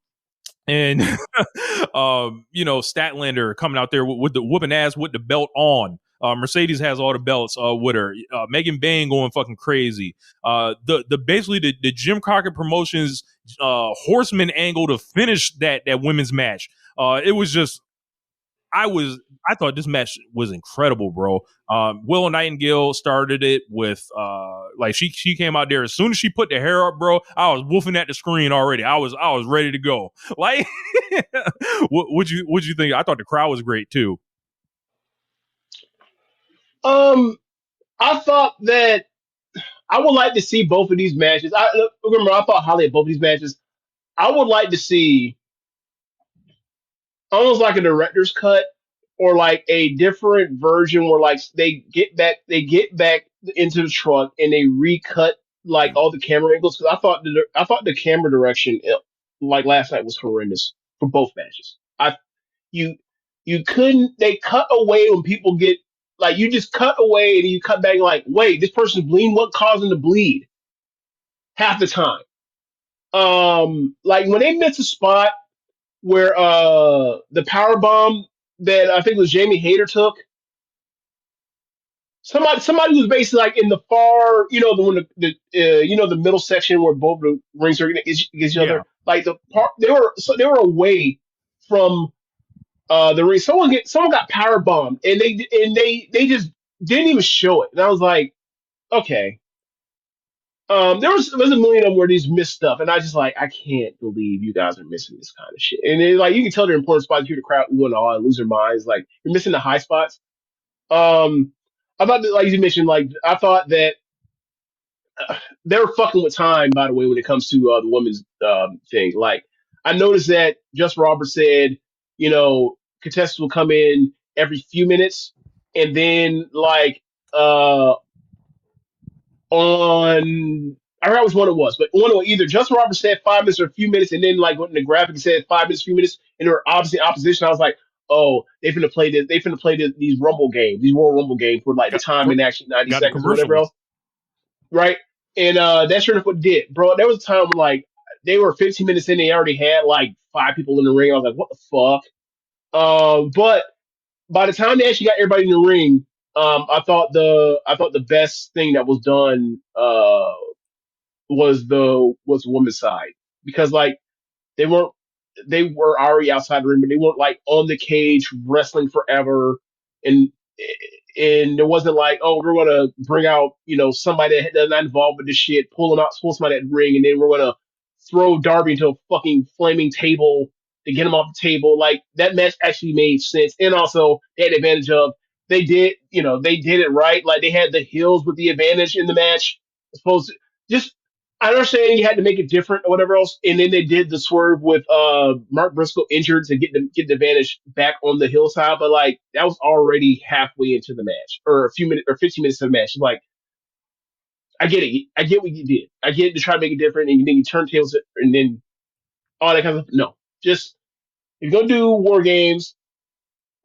Statlander coming out there with the whooping ass with the belt on. Mercedes has all the belts with her. Megan Bain going fucking crazy. The basically the Jim Crockett Promotions horseman angle to finish that women's match. It was just, I thought this match was incredible, bro. Willow Nightingale started it with she came out there as soon as she put the hair up, bro. I was woofing at the screen already. I was ready to go. Like, what'd you think? I thought the crowd was great too. I thought that I would like to see both of these matches. I thought highly of both of these matches. I would like to see almost like a director's cut or like a different version where like they get back into the truck and they recut like all the camera angles because I thought the camera direction like last night was horrendous for both matches. You you couldn't they cut away when people get like you just cut away and you cut back like wait, this person's bleeding, what caused them to bleed half the time. Like when they missed a spot where the power bomb that I think was Jamie Hayter took. Somebody was basically like in the far, when the middle section where both the rings are against each Yeah. other. Like the part they were away from the ring. Someone got power bombed and they just didn't even show it. And I was like, okay. There's a million of them where these missed stuff, and I just like I can't believe you guys are missing this kind of shit. And then, like you can tell they're important spots. You hear the crowd ooh and ah and lose their minds. Like you're missing the high spots. I thought that, like you mentioned, like I thought that they were fucking with time. By the way, when it comes to the women's thing, like I noticed that Just Robert said, contestants will come in every few minutes, and then like on I forgot which one it was, but one of either Justin Roberts said 5 minutes or a few minutes, and then like when the graphic said 5 minutes, few minutes, and they were obviously in opposition. I was like, oh, they finna play this. They finna play these Rumble games, these Royal Rumble games for like the time in actually 90 got the seconds or whatever commercial. else, right? And that's sure enough what it did, bro. There was a time when like they were 15 minutes in, they already had like 5 people in the ring. I was like, what the fuck? But by the time they actually got everybody in the ring, I thought the best thing that was done was the women's side because like they weren't they were already outside the ring, but they weren't like on the cage wrestling forever, and there wasn't like oh we're gonna bring out somebody that's not involved with this shit, pull somebody at the ring, and then we're gonna throw Darby into a fucking flaming table to get him off the table. Like that match actually made sense, and also they had the advantage of they did it right. Like they had the heels with the advantage in the match, as opposed to just I understand you had to make it different or whatever else, and then they did the swerve with Mark Briscoe injured to get the advantage back on the hillside, but like that was already halfway into the match or a few minutes or 15 minutes of the match. Like I get it, I get what you did, I get it to try to make it different, and then you turn tables and then all that kind of stuff. No, just if you're gonna do war games,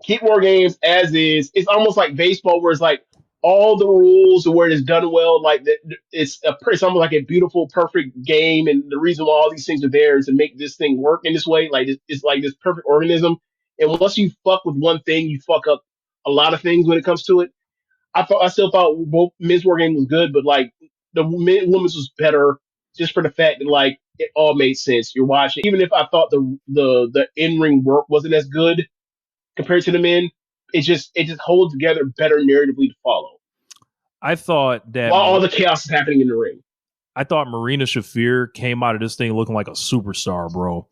keep war games as is. It's almost like baseball where it's like all the rules where it's done well. Like it's almost like a beautiful, perfect game. And the reason why all these things are there is to make this thing work in this way. Like it's like this perfect organism. And once you fuck with one thing, you fuck up a lot of things when it comes to it. I still thought both men's war game was good, but like the women's was better just for the fact that like it all made sense. You're watching, even if I thought the in ring work wasn't as good compared to the men, it just holds together better narratively to follow. I thought that While all the chaos is happening in the ring. I thought Marina Shafir came out of this thing looking like a superstar, bro.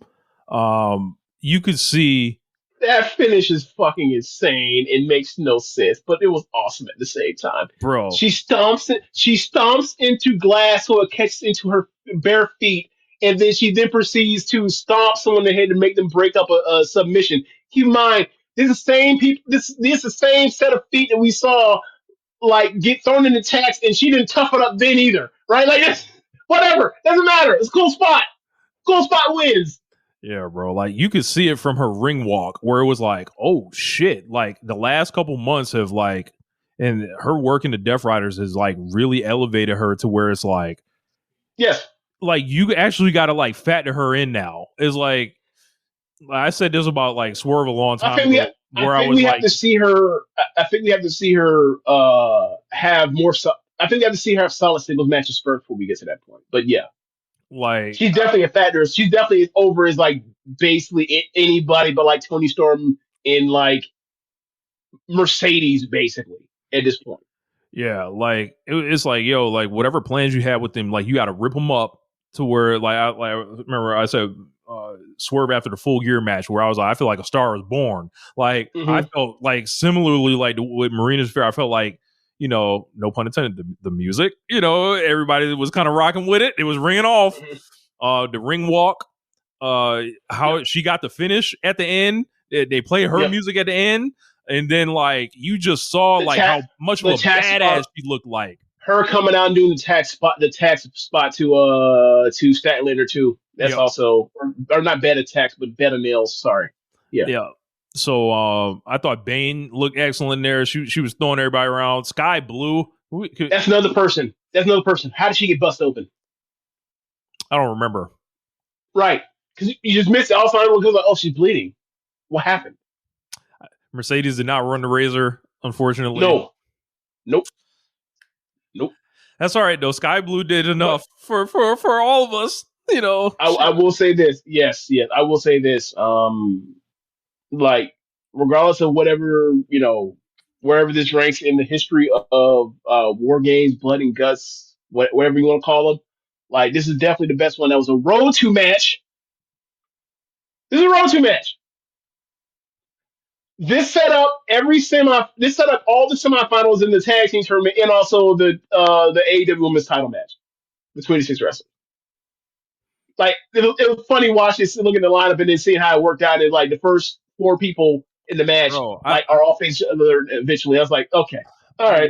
You could see that finish is fucking insane. It makes no sense, but it was awesome at the same time. Bro. She stomps into glass so it catches into her bare feet, and then she proceeds to stomp someone in the head to make them break up a submission. Keep in mind, this is the same people. This is the same set of feet that we saw like get thrown in the tax, and she didn't tough it up then either, right? Like it's whatever, doesn't matter. It's a cool spot. Cool spot wins. Yeah, bro. Like you could see it from her ring walk where it was like, oh shit. Like the last couple months have like, and her work in the Death Riders has like really elevated her to where it's like, yes, like you actually got to like fatten her in now. It's like I said this about like Swerve a long time ago. I think we have to see her. I think we have to see her have more. I think we have to see her have solid singles matches first before we get to that point. But yeah. Like she's definitely a factor. She's definitely over as like basically anybody but like Tony Storm in like Mercedes basically at this point. Yeah, like it's like yo, like whatever plans you had with them, like you got to rip them up to where like I remember I said Swerve after the Full Gear match where I was like I feel like a star was born. Like I felt like similarly like with Marina Shafir, I felt like no pun intended, the music, everybody was kind of rocking with it. It was ringing off. The ring walk, how she got the finish at the end. They play her music at the end. And then, like, you just saw, how much of a badass she looked like. Her coming out and doing the tag spot to Statlander too. That's also, or not beta tax, but beta nails. Sorry. Yeah. So I thought Bane looked excellent there. She was throwing everybody around. Sky Blue. That's another person. How did she get busted open? I don't remember. Right. Because you just missed it. Also, I was like, oh, she's bleeding. What happened? Mercedes did not run the razor, unfortunately. No. Nope. That's all right, though. Sky Blue did enough for all of us, I will say this. Yes. I will say this. Like, regardless of whatever, wherever this ranks in the history of War Games, Blood and Guts, whatever you want to call them, like, this is definitely the best one. That was a road to match. This is a road to match. This set up all the semifinals in the tag team tournament, and also the AEW Women's title match, the 26 wrestlers. Like, it was funny watching this, looking at the lineup and then seeing how it worked out. And like the first 4 people in the match are all facing each other eventually. I was like, okay, all right.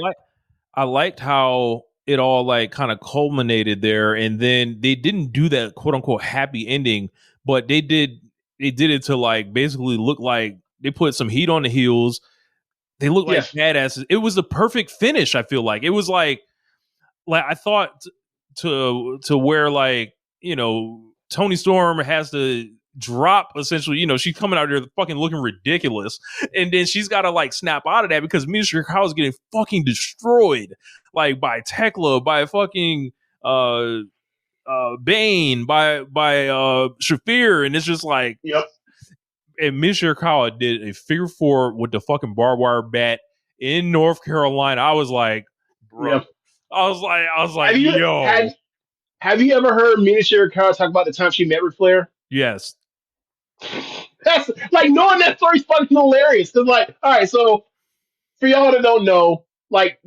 I liked how it all like kind of culminated there, and then they didn't do that quote unquote happy ending, but they did it to like basically look like they put some heat on the heels. They look like badasses. It was the perfect finish. I feel like it was like I thought to where like, Toni Storm has to drop essentially, she's coming out there fucking looking ridiculous. And then she's got to like snap out of that because Mina Shirakawa's getting fucking destroyed like by Tekla, by fucking Bane, by Shafir. And it's just like, and Mina Shirakawa did a figure 4 with the fucking barbed wire bat in North Carolina. I was like, bro, I was like, yo. Have you ever heard Mina Shirakawa talk about the time she met Ric Flair? Yes. That's like, knowing that story's fucking hilarious. Cause like, all right, so for y'all that don't know, like,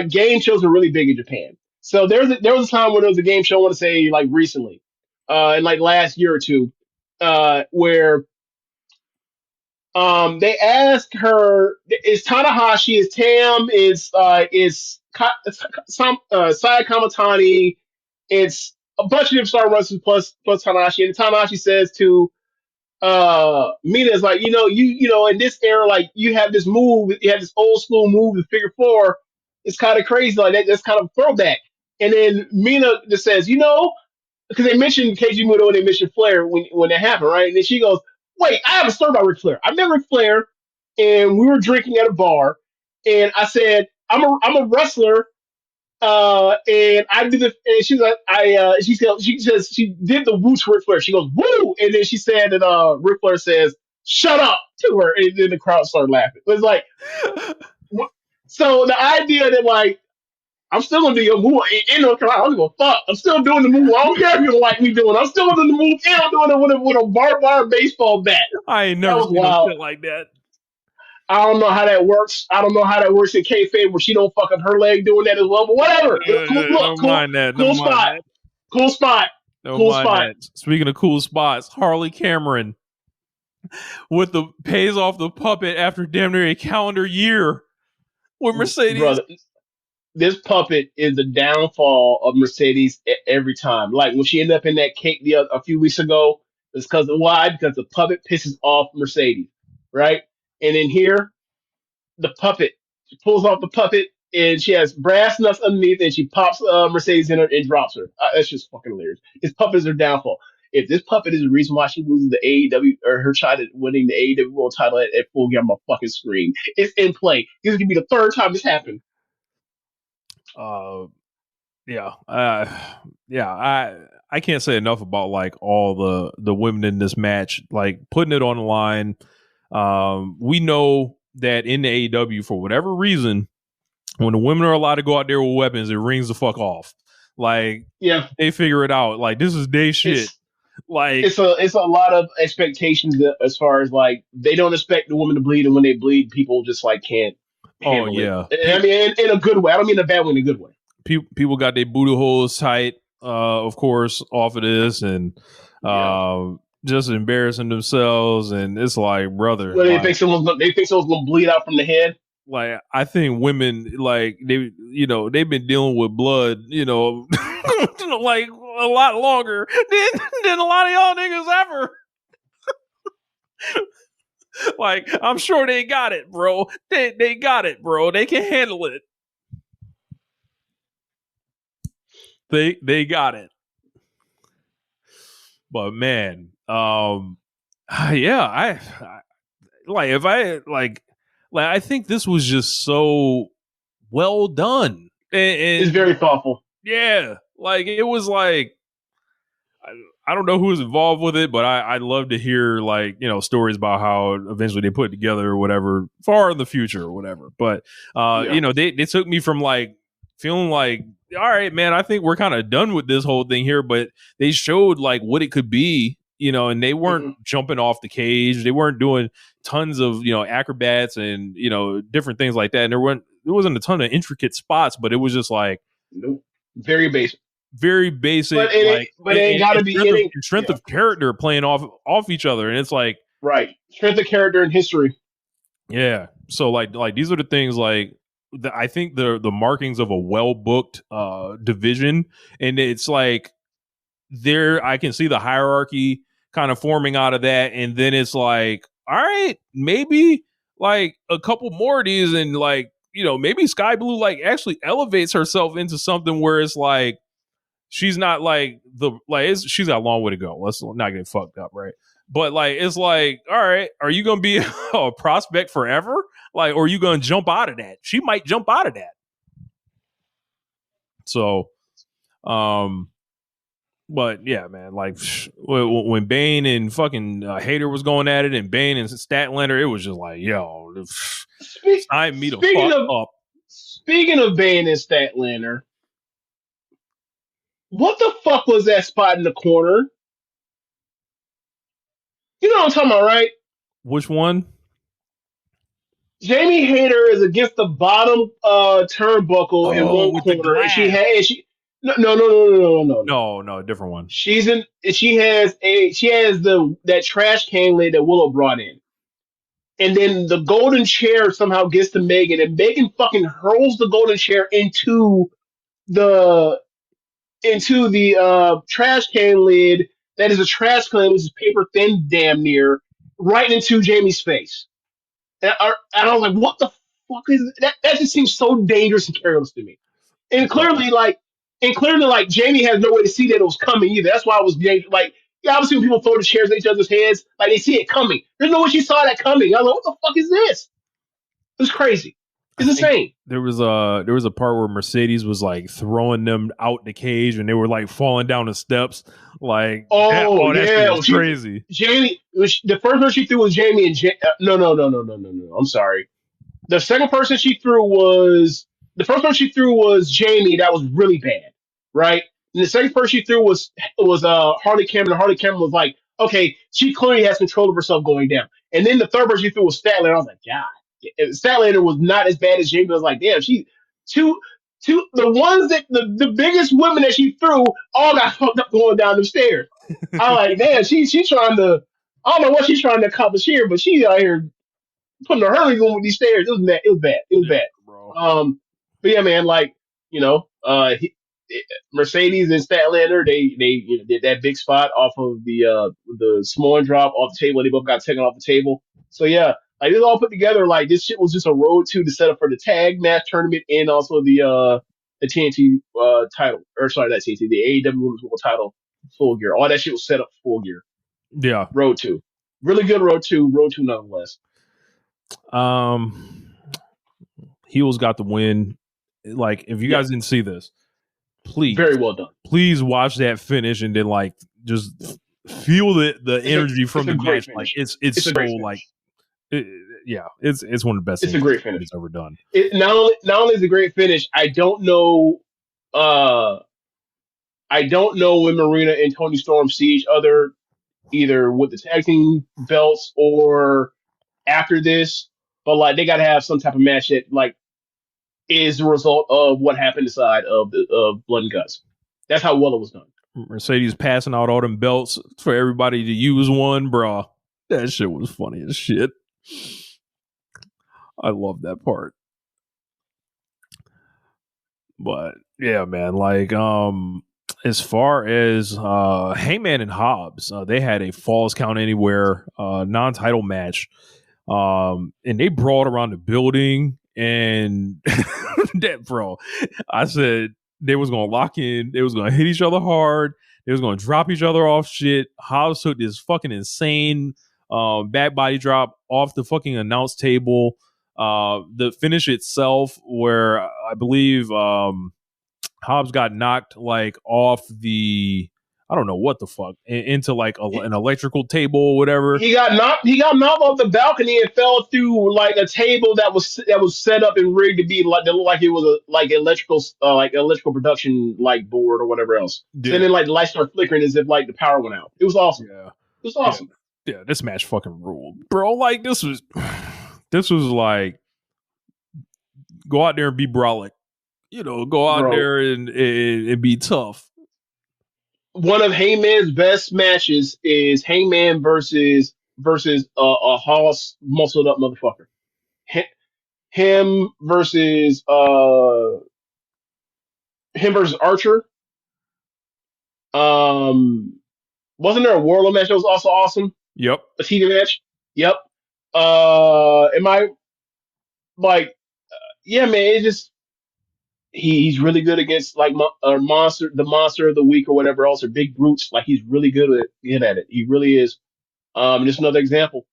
game shows are really big in Japan. So there was a time when there was a game show, I want to say like recently, in like last year or two, where they asked her, is Tanahashi, is Tam, is Saya Kamatani, it's a bunch of different star wrestlers plus Tanahashi, and Tanahashi says to Mina, is like, you in this era, like, you have this move, you have this old school move, the figure 4. It's kind of crazy, like that's kind of throwback. And then Mina just says, because they mentioned Keiji Muto and they mentioned Flair when that happened, right? And then she goes, wait, I have a story about Ric Flair. I met Ric Flair, and we were drinking at a bar, and I said, I'm a wrestler. And I did the, and she's like, she says she did the woo to Ric Flair. She goes, woo! And then she said that, Ric Flair says, shut up to her. And then the crowd started laughing. It was like, so the idea that like, I'm still gonna do your move in North Carolina. I don't give a fuck. I'm still doing the move. I don't care if you don't like me doing it. I'm still doing the move, and I'm doing it with a barbed wire baseball bat. I ain't never seen no shit like that. I don't know how that works. I don't know how that works in kayfabe where she don't fuck up her leg doing that as well. But whatever. Cool spot. Speaking of cool spots, Harley Cameron with the pays off the puppet after damn near a calendar year with Mercedes. Brother, this puppet is the downfall of Mercedes every time. Like when she ended up in that cake a few weeks ago, it's because of why? Because the puppet pisses off Mercedes, right? And then here, the puppet, she pulls off the puppet, and she has brass nuts underneath, and she pops Mercedes in her and drops her. That's just fucking hilarious. This puppet is her downfall. If this puppet is the reason why she loses the AEW, or her shot at winning the AEW World Title at Full Gear, I'm gonna fucking scream. It's in play. This is gonna be the third time this happened. I can't say enough about like all the women in this match, like putting it on the line. We know that in the AEW, for whatever reason, when the women are allowed to go out there with weapons, it rings the fuck off. Like, they figure it out. Like, this is their shit. It's a lot of expectations as far as like, they don't expect the woman to bleed, and when they bleed, people just like can't. handle yeah. it. I mean, in a good way. I don't mean a bad way, in a good way. People got their booty holes tight, of course, off of this, and just embarrassing themselves. And it's like, brother, Well, they think someone's gonna bleed out from the head. Like, I think women, like, they've been dealing with blood, like a lot longer than a lot of y'all niggas ever. Like, I'm sure they got it, bro. They got it, bro. They can handle it. They got it. But man, I think this was just so well done. And it's very thoughtful. Yeah, like it was like I don't know who was involved with it, but I'd love to hear stories about how eventually they put it together or whatever, far in the future or whatever. But they took me from like feeling like, all right, man, I think we're kind of done with this whole thing here, but they showed like what it could be, and they weren't jumping off the cage. They weren't doing tons of, acrobats and, different things like that. And there wasn't a ton of intricate spots, but it was just like, nope, very basic. But it ain't gotta be strength of character playing off each other. And it's like, right. Strength of character and history. Yeah. So like these are the things like, I think the markings of a well-booked division, and it's like I can see the hierarchy kind of forming out of that, and then it's like, all right, maybe like a couple more of these, and like, maybe Sky Blue like actually elevates herself into something where it's like she's not like she's got a long way to go. Let's not get fucked up, right? But like, it's like, all right, are you gonna be a prospect forever? Like, or are you gonna jump out of that? She might jump out of that. So, but yeah, man, like when Bane and fucking Hater was going at it, and Bane and Statlander, it was just like, yo, sign me the fuck up. Speaking of Bane and Statlander, what the fuck was that spot in the corner? You know what I'm talking about, right? Which one? Jamie Hayter is against the bottom turnbuckle in one corner, and no, different one. She has that trash can lid that Willow brought in, and then the golden chair somehow gets to Megan, and Megan fucking hurls the golden chair into the trash can lid that is a trash can, which is paper thin, damn near, right into Jamie's face. And I was like, what the fuck is that? That just seems so dangerous and careless to me. And clearly, Jamie has no way to see that it was coming either. That's why I was like, yeah, I've seen people throw the chairs at each other's heads, like they see it coming. There's no way she saw that coming. I was like, what the fuck is this? It was crazy. It's insane. There was a part where Mercedes was like throwing them out the cage, and they were like falling down the steps. Like, that shit was crazy. Jamie, the first one she threw was Jamie, and no. I'm sorry. The first person she threw was Jamie. That was really bad, right? And the second person she threw was Harley Cameron. Harley Cameron was like, okay, she clearly has control of herself going down. And then the third person she threw was Statlander. I was like, God. Statlander was not as bad as Jamie. I was like, damn, she the ones that the biggest women that she threw all got fucked up going down the stairs. I'm like, damn, she's trying to, I don't know what she's trying to accomplish here, but she's out here putting her hurry going with these stairs. It was bad, bro. But yeah, man, like, Mercedes and Statlander, they did that big spot off of the Samoan drop off the table. They both got taken off the table. So yeah, like, this all put together, like, this shit was just a road to the setup for the tag match tournament and also the TNT title, or sorry, not TNT, the AEW Women's World title full gear. All that shit was set up full gear. Yeah, road to, really good road to nonetheless. Heels got the win. Like, if you guys didn't see this, please, very well done. Please watch that finish and then like just feel the energy from the match. Finish. Like, it's so like. It's one of the best. It's a great finish ever done. It not only is a great finish. I don't know when Marina and Toni Storm see each other, either with the tag team belts or after this. but like they got to have some type of match that like is the result of what happened inside of Blood and Guts. That's how well it was done. Mercedes passing out all them belts for everybody to use one, bruh. That shit was funny as shit. I love that part. But yeah, man, like as far as Heyman and Hobbs, they had a Falls Count Anywhere non-title match. And they brawled around the building, and that, bro, I said they was gonna lock in, they was gonna hit each other hard, they was gonna drop each other off shit. Hobbs took this fucking insane back body drop off the fucking announce table. The finish itself, where I believe Hobbs got knocked like off the, I don't know what the fuck, into like an electrical table or whatever. He got knocked off the balcony and fell through like a table that was set up and rigged to be like that looked like it was a like electrical production like board or whatever else. Yeah. And then like the lights started flickering as if like the power went out. It was awesome. Yeah. It was awesome. Yeah, this match fucking ruled, bro. Like this was like go out there and be brolic, go out there and be tough. One of Heyman's best matches is Heyman versus a Hoss muscled up motherfucker. Him versus Archer. Wasn't there a Warlow match that was also awesome? Yep. A TV match. Yep. Am I like? Yeah, man. It's just he's really good against like the monster of the week or whatever else, or big brutes. Like he's really good at it. He really is. Just another example.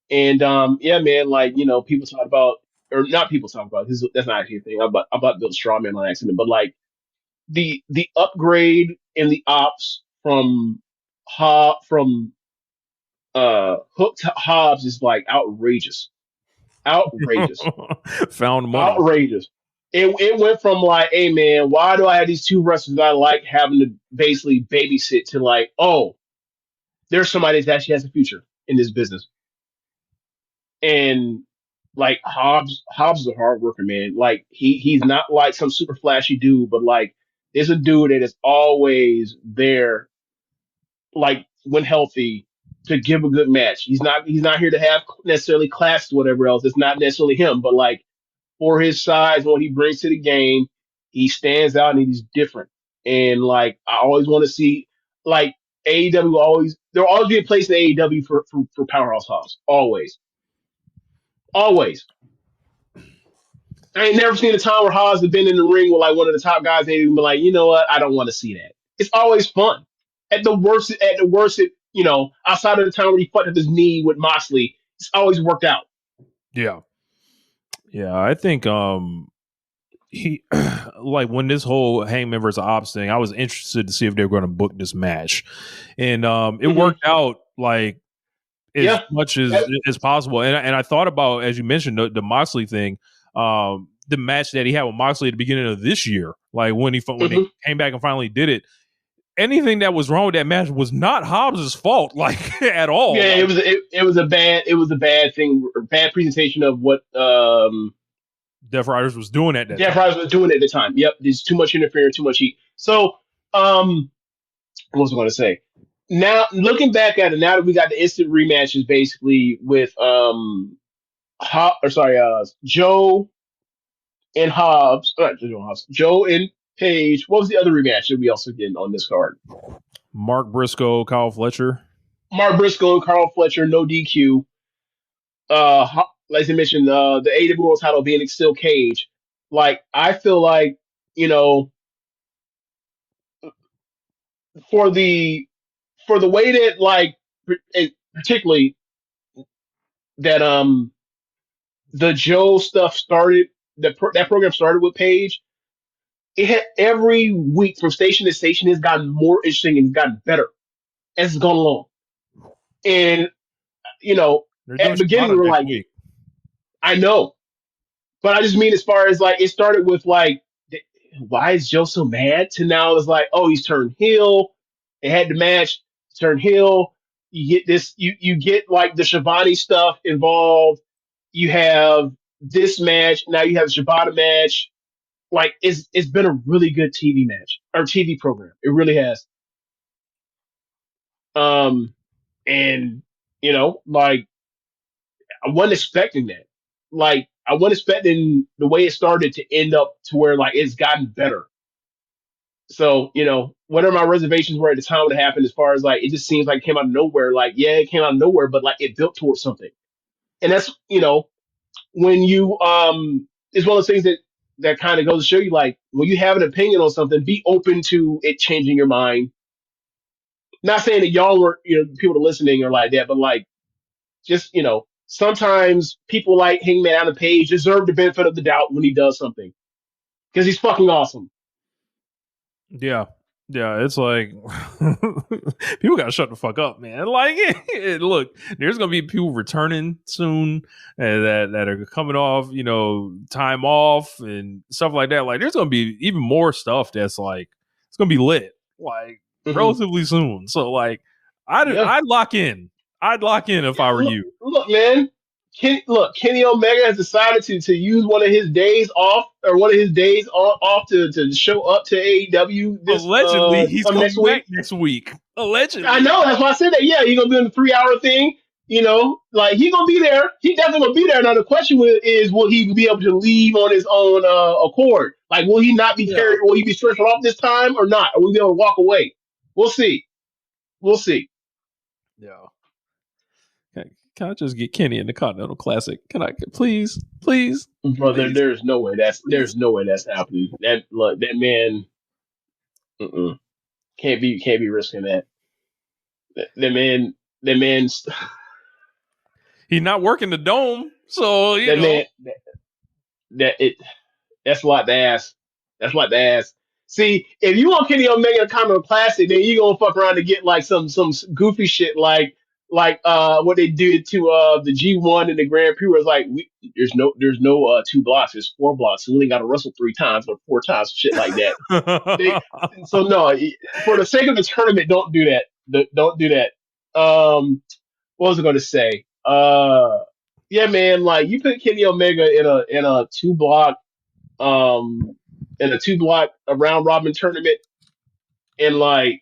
And yeah, man. Like people talk about, or not people talk about. That's not actually a thing. I'm about Bill Strawman on accident, but like the upgrade in the ops from Hook to Hobbs is like outrageous. Found money. Outrageous. It went from like, hey man, why do I have these two wrestlers that I like having to basically babysit to like, oh, there's somebody that actually has a future in this business. And like Hobbs is a hard worker, man. Like he's not like some super flashy dude, but like there's a dude that is always there, like when healthy, to give a good match. He's not here to have necessarily class or whatever else. It's not necessarily him, but like for his size, what he brings to the game, he stands out and he's different. And like I always want to see like AEW there'll always be a place in AEW for Powerhouse Hobbs. Always. I ain't never seen a time where Hobbs has been in the ring with like one of the top guys and even be like, you know what, I don't want to see that. It's always fun. At the worst, outside of the time where he fucked up his knee with Moxley, it's always worked out. Yeah. Yeah, I think he like when this whole Hangman versus Ops thing, I was interested to see if they were going to book this match. And it worked out like as much as possible. And I thought about, as you mentioned, the Moxley thing, the match that he had with Moxley at the beginning of this year, like when they came back and finally did it. Anything that was wrong with that match was not Hobbs' fault, like at all. Yeah, it was a bad thing, bad presentation of what Death Riders was doing at that Death Riders was doing at the time. Yep, there's too much interference, too much heat. So, what was I going to say? Now, looking back at it, now that we got the instant rematches, basically with Joe and Hobbs, Joe and Page. What was the other rematch that we also getting on this card? Mark Briscoe, Kyle Fletcher. Mark Briscoe and Carl Fletcher, no DQ. Like I mentioned, the AEW World Title being still Cage. Like I feel like for the way that like particularly that the Joe stuff started, that program started with Page. It had every week from station to station has gotten more interesting and gotten better as it's gone along. And at the beginning we were like, I know, but I just mean as far as like it started with like, why is Joe so mad? To now it's like, oh, he's turned heel. They had the match, turn heel. You get this, you get like the Shivani stuff involved. you have this match. Now you have the Shibata match. Like it's been a really good TV match or TV program. It really has. And like I wasn't expecting that. Like I wasn't expecting the way it started to end up to where like it's gotten better. So, whatever my reservations were at the time when it happened, as far as like it just seems like it came out of nowhere. Like, yeah, it came out of nowhere, but like it built towards something. And that's, when you it's one of those things that kind of goes to show you like when you have an opinion on something, be open to it changing your mind. Not saying that y'all were, people are listening or like that, but like just, sometimes people like Hangman Adam Page deserve the benefit of the doubt when he does something. Because he's fucking awesome. Yeah. Yeah, it's like people gotta shut the fuck up, man. Like, look, there's gonna be people returning soon that are coming off, time off and stuff like that. Like, there's gonna be even more stuff that's like it's gonna be lit, like relatively soon. So, like, I'd lock in. I'd lock in if I were you. Look, man. Kenny Omega has decided to use one of his days off or one of his days off to show up to AEW. Allegedly, he's coming next back week. Next week. Allegedly, I know. That's why I said that. Yeah, he's gonna be on the 3-hour thing. Like he's gonna be there. He definitely gonna be there. Now the question is, will he be able to leave on his own accord? Like, will he not be carried? Will he be stretched off this time or not? Or will he be able to walk away? We'll see. We'll see. Yeah. Can I just get Kenny in the Continental Classic? Can I please? Brother, there's no way that's happening. That man can't be risking that. That man he's not working the dome, so that's a lot to ask. That's a lot to ask. See, if you want Kenny Omega to come in Classic, then you gonna fuck around to get like some goofy shit like what they did to the G1 and the Grand Prix. Was like there's no 2 blocks, it's 4 blocks. So we only got to wrestle 3 times or 4 times, shit like that. So no, for the sake of the tournament, don't do that. Don't do that. What was I going to say? Yeah, man, like you put Kenny Omega in a 2 block a round robin tournament, and like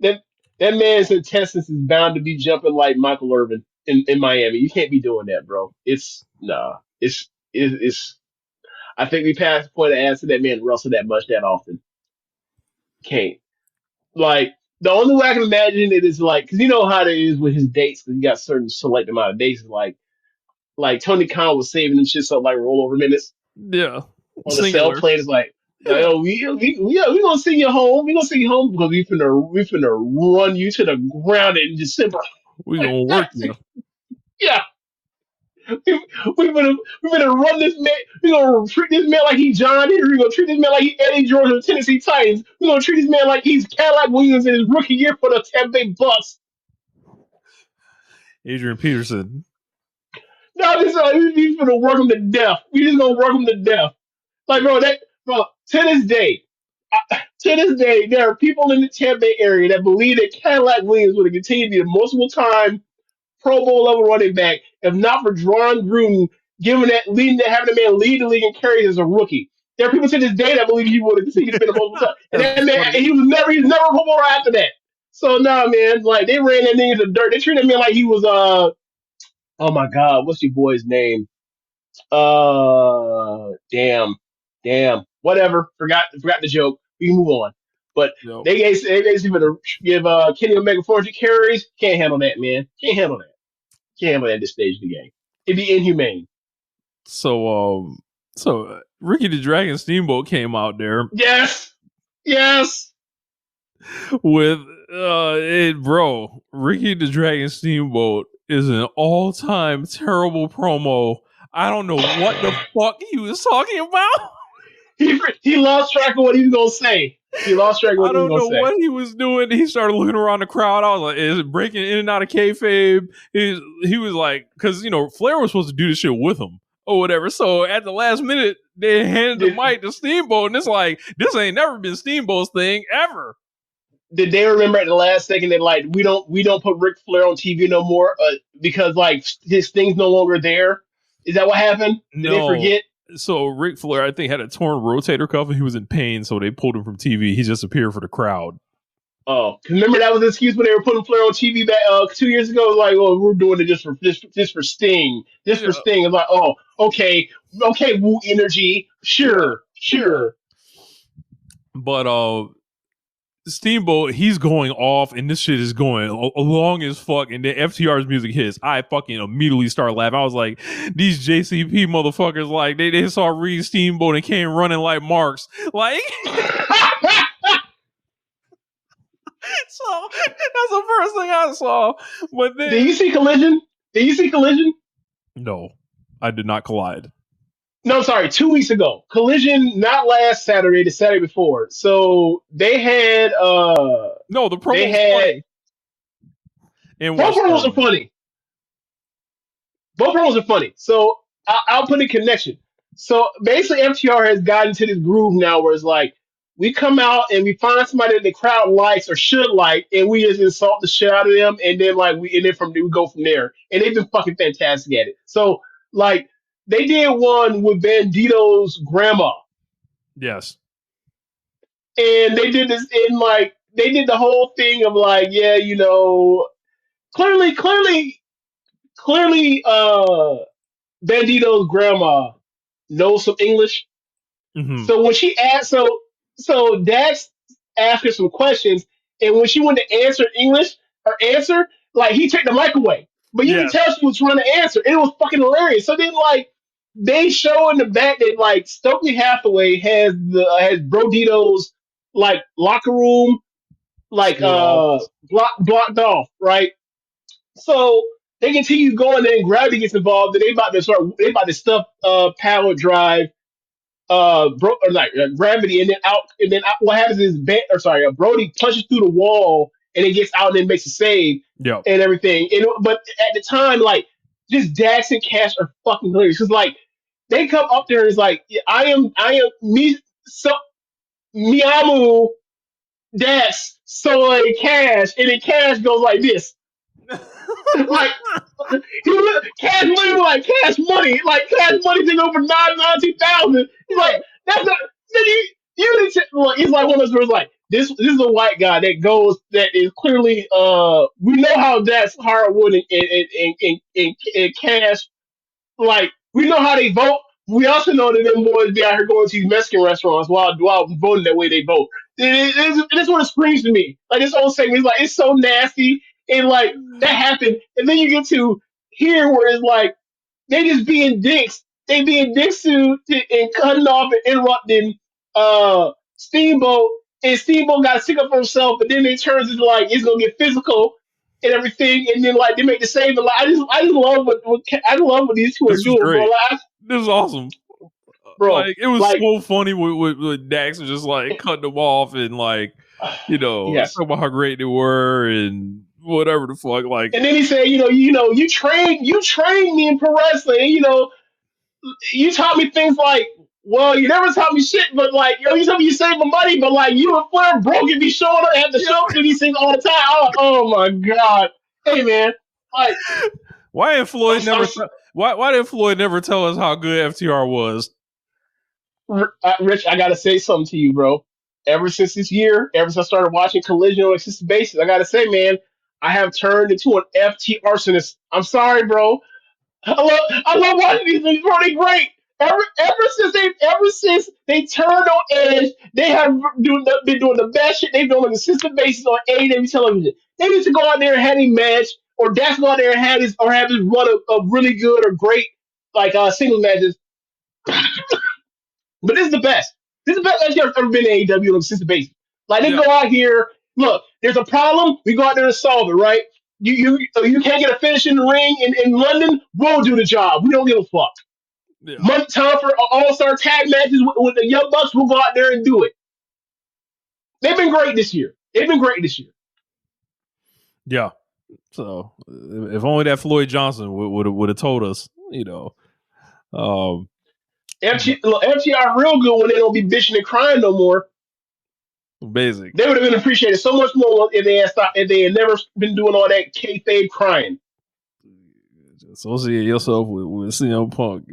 that man's intestines is bound to be jumping like Michael Irvin in Miami. You can't be doing that, bro. It's I think we passed the point of asking that man to wrestle that much that often. Can't. Like, the only way I can imagine it is like, because you know how it is with his dates, because you got certain select amount of dates. Like Tony Khan was saving them shit up like rollover minutes. Yeah. On the cell plane is like, yo, we gonna send you home. We gonna send you home because we finna run you to the ground in December. We gonna work you. Yeah. We're gonna run this man. We're gonna treat this man like he's John Henry. We're gonna treat this man like he's Eddie George of the Tennessee Titans. We're gonna treat this man like he's Cadillac Williams in his rookie year for the Tampa Bay Bucks. Adrian Peterson. No, he's gonna work him to death. We just gonna work him to death. Like, bro, to this day, there are people in the Tampa Bay area that believe that Cadillac Williams would have continued to be a multiple time Pro Bowl level running back if not for Dron Gruden having the man lead the league in carries as a rookie. There are people to this day that believe he would have continued to be a multiple time. And that man, he was never a Pro Bowler after that. So nah, man, like they ran that nigga into the dirt. They treated him like he was oh my God, what's your boy's name? Damn. Whatever. Forgot the joke. We can move on. But they basically gonna give Kenny Omega 400 carries. Can't handle that, man. Can't handle that at this stage of the game. It'd be inhumane. So Ricky the Dragon Steamboat came out there. Yes. With Ricky the Dragon Steamboat is an all-time terrible promo. I don't know what the fuck he was talking about. He lost track of what he was gonna say. I don't know what he was doing. He started looking around the crowd. I was like, is it breaking in and out of kayfabe? He was like, because, Flair was supposed to do this shit with him or whatever. So at the last minute, they handed the mic to Steamboat. And it's like, this ain't never been Steamboat's thing ever. did they remember at the last second that like we don't put Ric Flair on TV no more because like his thing's no longer there? Is that what happened? Did they No. forget? So Ric Flair, I think, had a torn rotator cuff and he was in pain, so they pulled him from TV. He just appeared for the crowd. Oh, 'cause remember that was the excuse when they were putting Flair on TV back 2 years ago. Like, oh, we're doing it just for Sting, for Sting. It's like, oh, okay, Woo Energy, sure. But Steamboat, he's going off, and this shit is going long as fuck. And then FTR's music hits. I fucking immediately start laughing. I was like, these JCP motherfuckers, like they saw Reed Steamboat and came running like marks, like. So that's the first thing I saw. But then, did you see Collision? No, I did not collide. No, sorry, 2 weeks ago. Collision, not last Saturday, the Saturday before. So they had no, the promo they had and both promos are funny. Both promos are funny. So I'll put in connection. So basically FTR has gotten to this groove now where it's like we come out and we find somebody that the crowd likes or should like, and we just insult the shit out of them, and then we go from there. And they've been fucking fantastic at it. So like they did one with Bandito's grandma. Yes. And they did this in they did the whole thing of like, yeah, you know, clearly Bandito's grandma knows some English. Mm-hmm. So when she asked, so Dax asked her some questions, and when she wanted to answer English, her answer, like he took the mic away. But you can tell she was trying to answer. And it was fucking hilarious. So then they show in the back that like Stokely Hathaway has Brodito's like locker room blocked off, right? So they continue going there and Gravity gets involved, and they about to stuff Power Drive Gravity, and then what happens is Brody punches through the wall and it gets out and then makes a save and everything. But at the time, like just Dax and Cash are fucking hilarious because like they come up there and it's like I am me so Miyamu Dax Soy Cash, and then Cash goes like this. Like Cash Money, like Cash Money, did over 990,000. He's like, that's not. He's like one of those girls. Like this is a white guy that is clearly. We know how that's Hardwood and Cash. Like we know how they vote. We also know that them boys be out here going to these Mexican restaurants while voting that way they vote. That's what it screams to me. Like this whole segment is like it's so nasty. And like that happened, and then you get to here where it's like they just being dicks. They being dicks and cutting off and interrupting Steamboat, and Steamboat got to stick up for himself. But then it turns into like it's gonna get physical and everything, and then like they make the save. But like I just love what these two are doing, bro. Like, this is awesome, bro. Like it was so funny with Dax was just like cutting them off and like talking about how great they were and whatever the fuck, like. And then he said, you trained me in pro wrestling. You taught me things like, well, you never taught me shit, but like, you taught me you saved my money, but like, you and Flair broke and be showing up at the show and these things all the time. Oh my god, hey man, like, why didn't Floyd never tell us how good FTR was? Rich, I gotta say something to you, bro. Ever since this year, ever since I started watching Collision on a consistent basis, I gotta say, man, I have turned into an FT arsonist. I'm sorry, bro. I love watching these things, bro. They're great. Ever since they turned on Edge, they have been doing the best shit they've done on a consistent basis on AEW television. They need to go out there and have a match, or Dax go out there and have his run of really good or great singles matches. But this is the best. This is the best match I've ever been in AEW on a consistent basis. Like they go out here. Look, there's a problem. We go out there and solve it, right? You can't get a finish in the ring in London. We'll do the job. We don't give a fuck. Yeah. Time for all-star tag matches with the Young Bucks. We'll go out there and do it. They've been great this year. Yeah. So if only that Floyd Johnson would have told us, FTR real good when they don't be bitching and crying no more. Basic. They would have been appreciated so much more if they had stopped, if they had never been doing all that kayfabe crying. Associate yourself with CM Punk.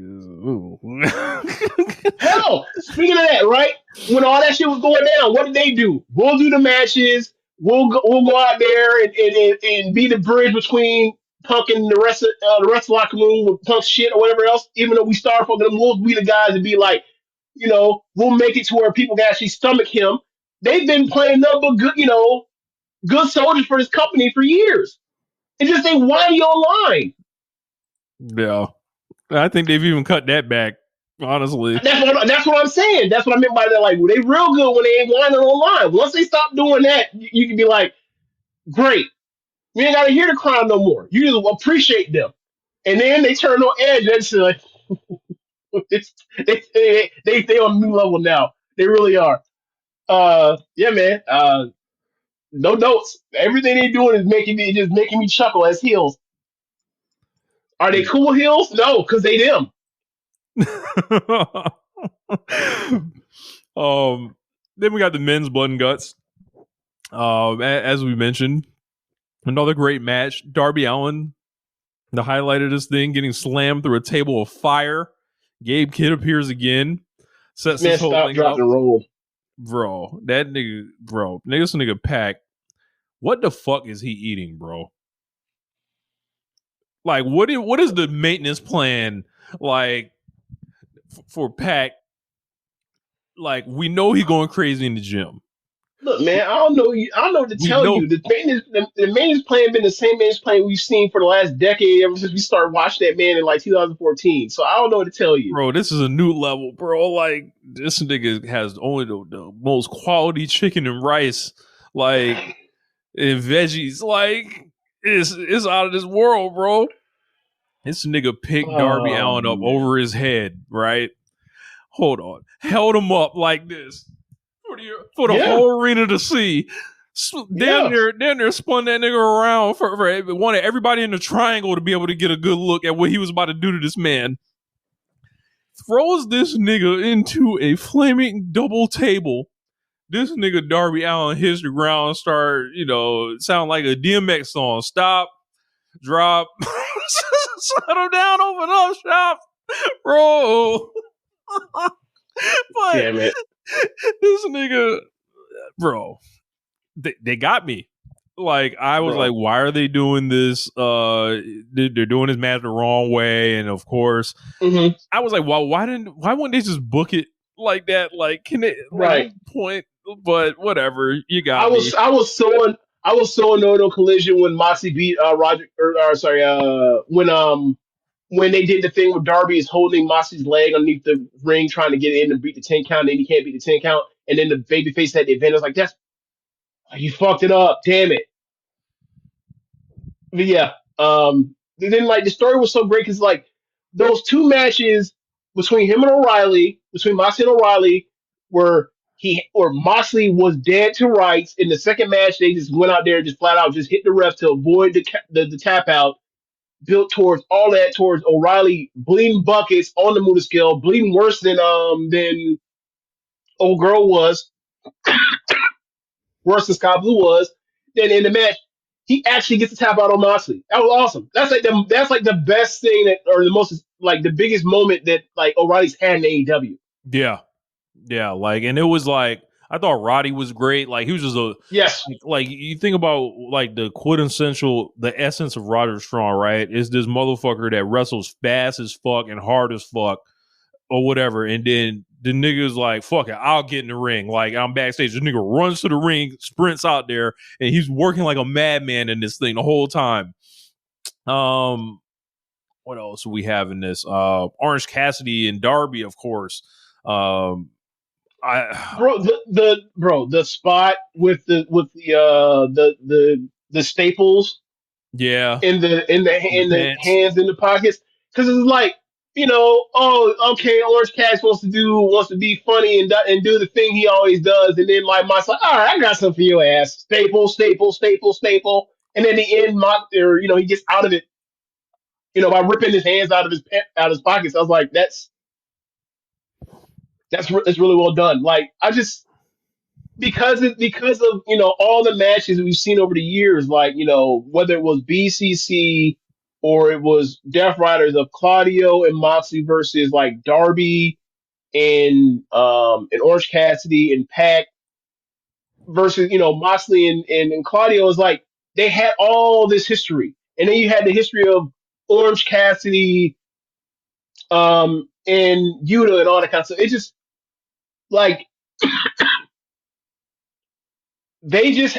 Hell, speaking of that, right? When all that shit was going down, what did they do? We'll do the matches. We'll go out there and be the bridge between Punk and the rest of the locker room with Punk shit or whatever else. Even though we started from them, we'll be the guys to be like, we'll make it to where people can actually stomach him. They've been playing nothing but good soldiers for this company for years. It just ain't whiny online. Yeah. I think they've even cut that back, honestly. That's what I'm saying. That's what I meant by that. Like, they real good when they ain't whining online. Once they stop doing that, you can be like, great. We ain't got to hear the crowd no more. You just appreciate them. And then they turn on edge. And it's like, they on a new level now. They really are. Yeah, man. No notes. Everything they doing is making me chuckle as heels. Are they cool heels? No, because they them. Then we got the men's blood and guts. As we mentioned, another great match. Darby Allin, the highlight of this thing, getting slammed through a table of fire. Gabe Kidd appears again. Sets this whole thing up. And roll. Bro, this nigga Pac. What the fuck is he eating, bro? Like, what is the maintenance plan like for Pac? Like, we know he's going crazy in the gym. Look, man, I don't know what to tell you. The maintenance plan been the same maintenance plan we've seen for the last decade ever since we started watching that man in like 2014. So I don't know what to tell you. Bro, this is a new level, bro. Like, this nigga has only the most quality chicken and rice, like, and veggies. Like, it's out of this world, bro. This nigga picked Darby Allin up over his head, right? Hold on. Held him up like this for the whole arena to see. Damn near spun that nigga around for wanted everybody in the triangle to be able to get a good look at what he was about to do to this man. Throws this nigga into a flaming double table. This nigga Darby Allin hits the ground, sound like a DMX song. Stop, drop, settle down, open up shop, bro. But damn it. This nigga, bro, they got me. Like, I was like, why are they doing this? They're doing this match the wrong way, and of course, I was like, well, why wouldn't they just book it like that? Like, can it point? But whatever, you got me. I was so annoyed on Collision when Moxley beat when they did the thing where Darby is holding Moxley's leg underneath the ring, trying to get in to beat the 10 count, and he can't beat the 10 count, and then the babyface had the advantage. I was like, you fucked it up, damn it. But yeah, then like the story was so great because like those two matches between him and O'Reilly, between Moxley and O'Reilly, where Moxley was dead to rights. In the second match, they just went out there and just flat out just hit the ref to avoid the tap out. Built towards O'Reilly bleeding buckets on the Muda scale, bleeding worse than old girl was, worse than Scott Blue was. Then in the match, he actually gets the tap out on Moxley. That was awesome. That's like the best thing or the most like the biggest moment that like O'Reilly's had in AEW. Yeah, like, and it was like, I thought Roddy was great. Like, he was just like, you think about like the quintessential, the essence of Roderick Strong, right? Is this motherfucker that wrestles fast as fuck and hard as fuck or whatever. And then the nigga's like, fuck it, I'll get in the ring. Like, I'm backstage. This nigga runs to the ring, sprints out there, and he's working like a madman in this thing the whole time. What else do we have in this? Orange Cassidy and Darby, of course. The spot with the staples, in the hands in the pockets, because it's like, Orange Cassidy wants to be funny and do the thing he always does, and then like myself, all right, I got something for your ass, staple, and then the end, he gets out of it, by ripping his hands out of his pockets. I was like, that's really well done. Like, because of all the matches we've seen over the years, like whether it was BCC or it was Death Riders of Claudio and Moxley versus like Darby and Orange Cassidy and Pac versus Moxley and Claudio, is like they had all this history, and then you had the history of Orange Cassidy and Yuta and all that kind of stuff. It's just like they just,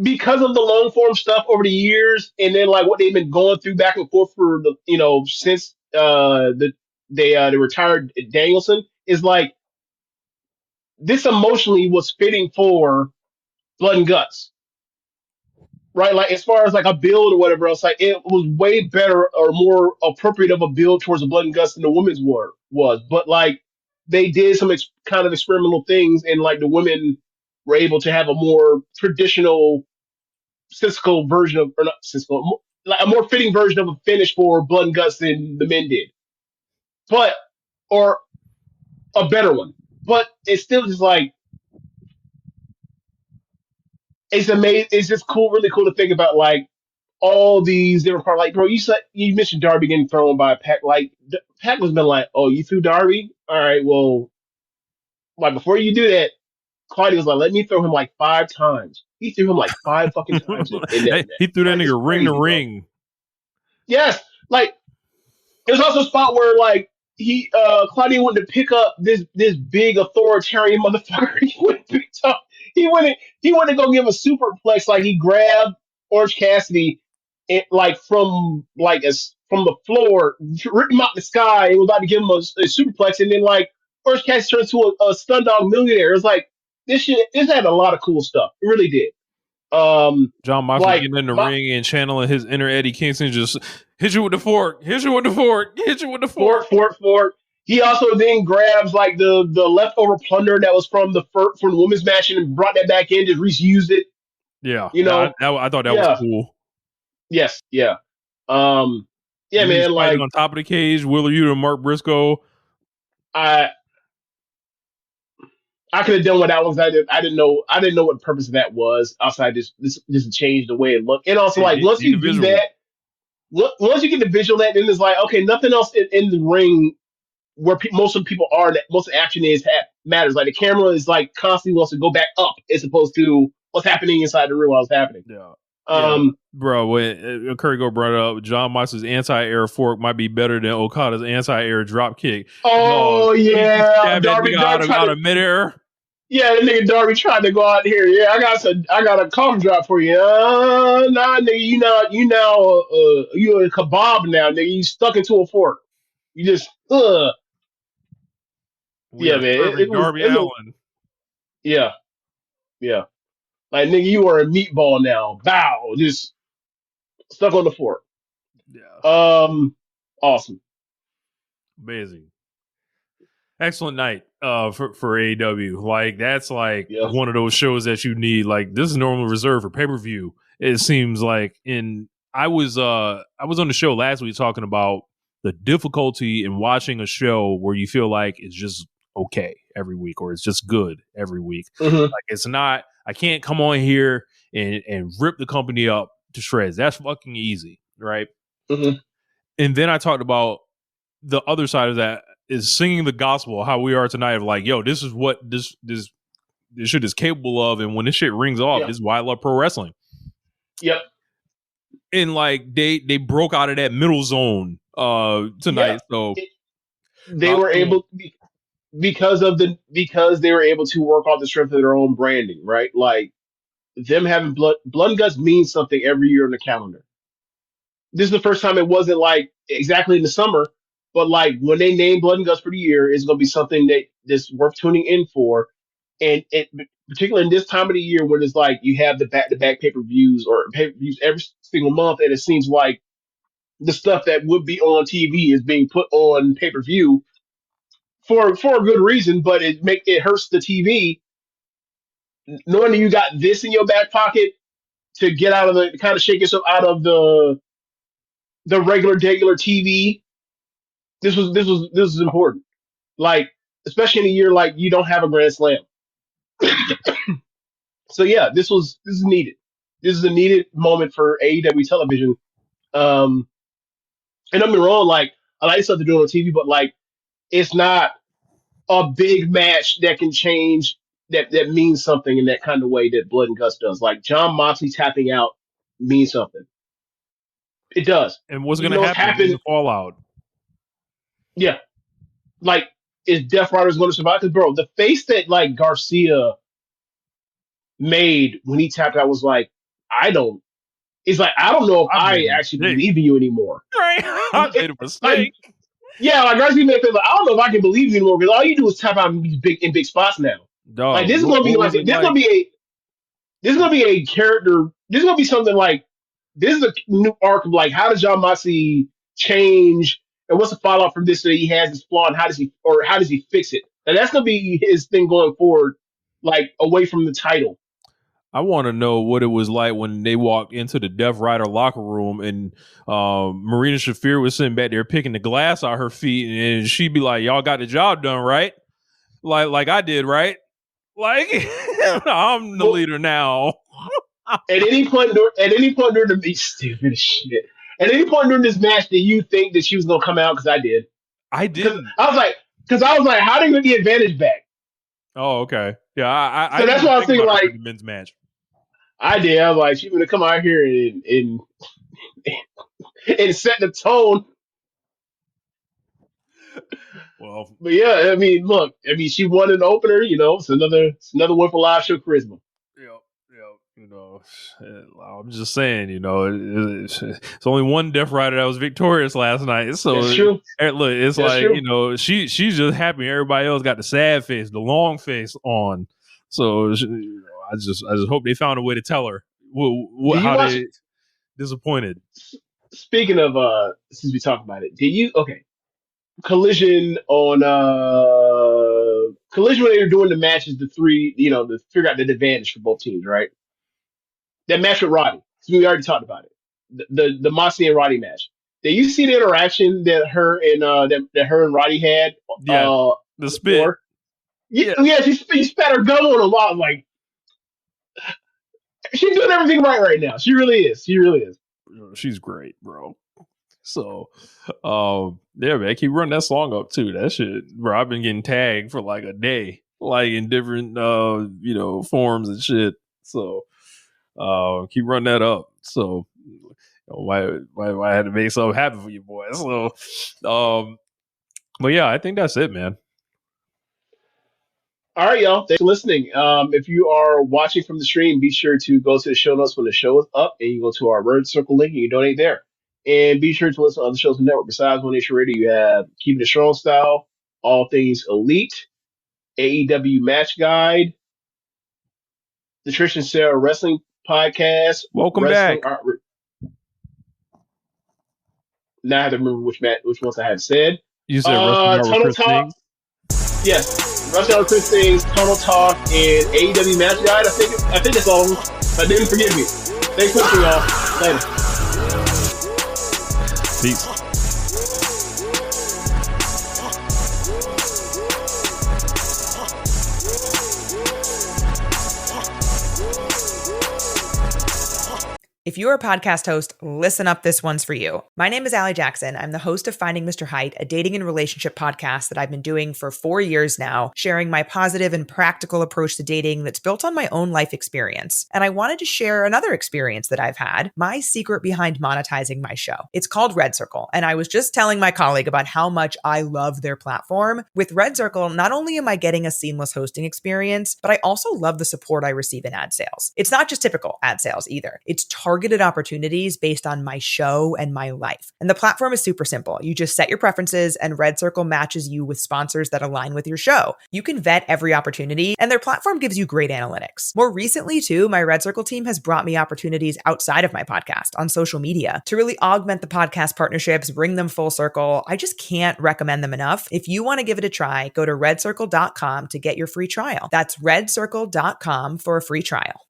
because of the long form stuff over the years, and then like what they've been going through back and forth for the since they retired Danielson, is like this emotionally was fitting for Blood and Guts, right? Like as far as like a build or whatever else, like it was way better or more appropriate of a build towards the Blood and Guts than the women's was. But like they did some kind of experimental things, and like the women were able to have a more traditional Cisco version of, or not Cisco, like a more fitting version of a finish for Blood and Guts than the men did, but or a better one. But it's still just like it's amazing. It's just cool, really cool to think about like all these different parts. Like, bro, you mentioned Darby getting thrown by Pac. Like, Pac was been like, "Oh, you threw Darby? All right, well, like before you do that, Claudio was like, let me throw him like 5 times. He threw him like 5 fucking times in that. He threw that nigga ring to bro. ring. Yes, like there's also a spot where like Claudio wanted to pick up this big authoritarian motherfucker. He went to go give a superplex. Like he grabbed Orange Cassidy and like from the floor, ripped him out the sky, and was about to give him a superplex, and then like Orange Cassidy turned to a stun dog millionaire. It was like this had a lot of cool stuff. It really did. John Moxley like, getting in the ring and channeling his inner Eddie Kingston, just hit you with the fork, hit you with the fork, hit you with the fork. He also then grabs like the leftover plunder that was from the women's match and brought that back in, just reused it. Yeah, I thought that was cool. Yes, yeah, yeah, man. Like on top of the cage, Wheeler Yuta and Mark Briscoe. I could have done what that was. I didn't know what the purpose of that was outside this to change the way it looked. And also like once you do that, once you get the visual of that, then it's like okay, nothing else in the ring where most of the people are, that most of the action matters. Like the camera is like constantly wants to go back up as opposed to what's happening inside the room while it's happening. Yeah. Bro, when Curry Go brought up John Moxley's anti-air fork might be better than Okada's anti-air drop kick. Oh, yeah. Darby out of midair. Yeah, the nigga Darby tried to go out here. Yeah, I got a cough drop for you. Nah, nigga, you a kebab now, nigga. You stuck into a fork. You just yeah, man. It Darby Allin. Yeah. Like nigga, you are a meatball now. Bow, just stuck on the fork. Yeah. Awesome. Amazing. Excellent night for AEW. Like that's like one of those shows that you need. Like this is normally reserved for pay-per-view. It seems like I was on the show last week talking about the difficulty in watching a show where you feel like it's just okay every week or it's just good every week. Mm-hmm. Like it's not, I can't come on here and rip the company up to shreds. That's fucking easy, right? Mm-hmm. And then I talked about the other side of that is singing the gospel, how we are tonight of like, yo, this is what this shit is capable of. And when this shit rings off, this is why I love pro wrestling. Yep. And like they broke out of that middle zone tonight. So they were able because they were able to work off the strength of their own branding, right? Like them having blood and guts means something every year on the calendar. This is the first time it wasn't like exactly in the summer, but like when they name Blood and Guts for the year, it's going to be something that's worth tuning in for. And particularly in this time of the year when it's like you have the back-to-back pay-per-views or pay-per-views every single month, and it seems like the stuff that would be on TV is being put on pay-per-view for a good reason, but it hurts the TV. Knowing that you got this in your back pocket to get out of the kind of shake yourself out of the regular TV. This was important. Like, especially in a year like you don't have a Grand Slam. So yeah, this is needed. This is a needed moment for AEW television. And don't get me wrong, like I like stuff they're doing on TV, but like it's not a big match that can change that means something in that kind of way that Blood and Guts does. Like John Moxley tapping out means something. It does. And what's going Even to though it's happen in happened, the fallout? yeah. Like, is Death Rider's going to survive? Because bro, the face that like Garcia made when he tapped out was like, I don't. It's like I don't know if I actually believe in you anymore. Right, I made a mistake. Yeah, like Garcia made it like I don't know if I can believe you anymore because all you do is tap out in big spots now. Dog, like this is gonna be like this is gonna be a character. This is gonna be something like this is a new arc of like how does John Moxley change and what's the fallout from this that he has this flaw and how does he fix it? And that's gonna be his thing going forward, like away from the title. I want to know what it was like when they walked into the Death Rider locker room and Marina Shafir was sitting back there picking the glass out her feet, and she'd be like, "Y'all got the job done, right? Like I did, right? Like I'm the leader now." At any point during the stupid shit. At any point during this match, did you think that she was gonna come out? Because I did. I did. I was like, how do you get the advantage back? Oh, okay. Yeah, so that's why I was thinking like the men's match. I did. I was like, she's gonna come out here and set the tone. Well, but yeah, I mean, look, she won an opener. You know, it's another one for live show charisma. You know, I'm just saying, you know, it's only one Death Rider that was victorious last night. So that's true. Look, it's that's like, true. you know, she's just happy. Everybody else got the sad face, the long face on. So I just hope they found a way to tell her how they disappointed. Speaking of, since we talked about it, Collision when they were doing the matches, the three, you know, to figure out the advantage for both teams, right? That match with Roddy, so we already talked about it. The Moxley and Roddy match. Did you see the interaction that her and Roddy had? Yeah, the spit. Before? Yeah, she spat her gum on him. I was like, she's doing everything right now. She really is. She's great, bro. So, yeah, man, keep running that song up too. That shit, bro. I've been getting tagged for like a day, like in different, forms and shit. So, keep running that up. So, why I had to make something happen for you, boy. So, but yeah, I think that's it, man. All right, y'all. Thanks for listening. If you are watching from the stream, be sure to go to the show notes when the show is up, and you go to our Red Circle link and you donate there. And be sure to listen to other shows on the network. Besides One Nation Radio, you have Keepin It Strong Style, All Things Elite, AEW Match Guide, the Trish and Sarah Wrestling Podcast. Welcome back. Now I have to remember which ones I had said. You said Tunnel Talk. Yes, Wrestling Hour Chris Things, Tunnel Talk, and AEW Match Guide. I think that's all. I didn't forget me. Thanks for listening, y'all. Later. Peace. If you're a podcast host, listen up, this one's for you. My name is Allie Jackson. I'm the host of Finding Mr. Height, a dating and relationship podcast that I've been doing for 4 years now, sharing my positive and practical approach to dating that's built on my own life experience. And I wanted to share another experience that I've had, my secret behind monetizing my show. It's called Red Circle, and I was just telling my colleague about how much I love their platform. With Red Circle, not only am I getting a seamless hosting experience, but I also love the support I receive in ad sales. It's not just typical ad sales either. It's targeted opportunities based on my show and my life. And the platform is super simple. You just set your preferences and Red Circle matches you with sponsors that align with your show. You can vet every opportunity and their platform gives you great analytics. More recently too, my Red Circle team has brought me opportunities outside of my podcast on social media to really augment the podcast partnerships, bring them full circle. I just can't recommend them enough. If you want to give it a try, go to redcircle.com to get your free trial. That's redcircle.com for a free trial.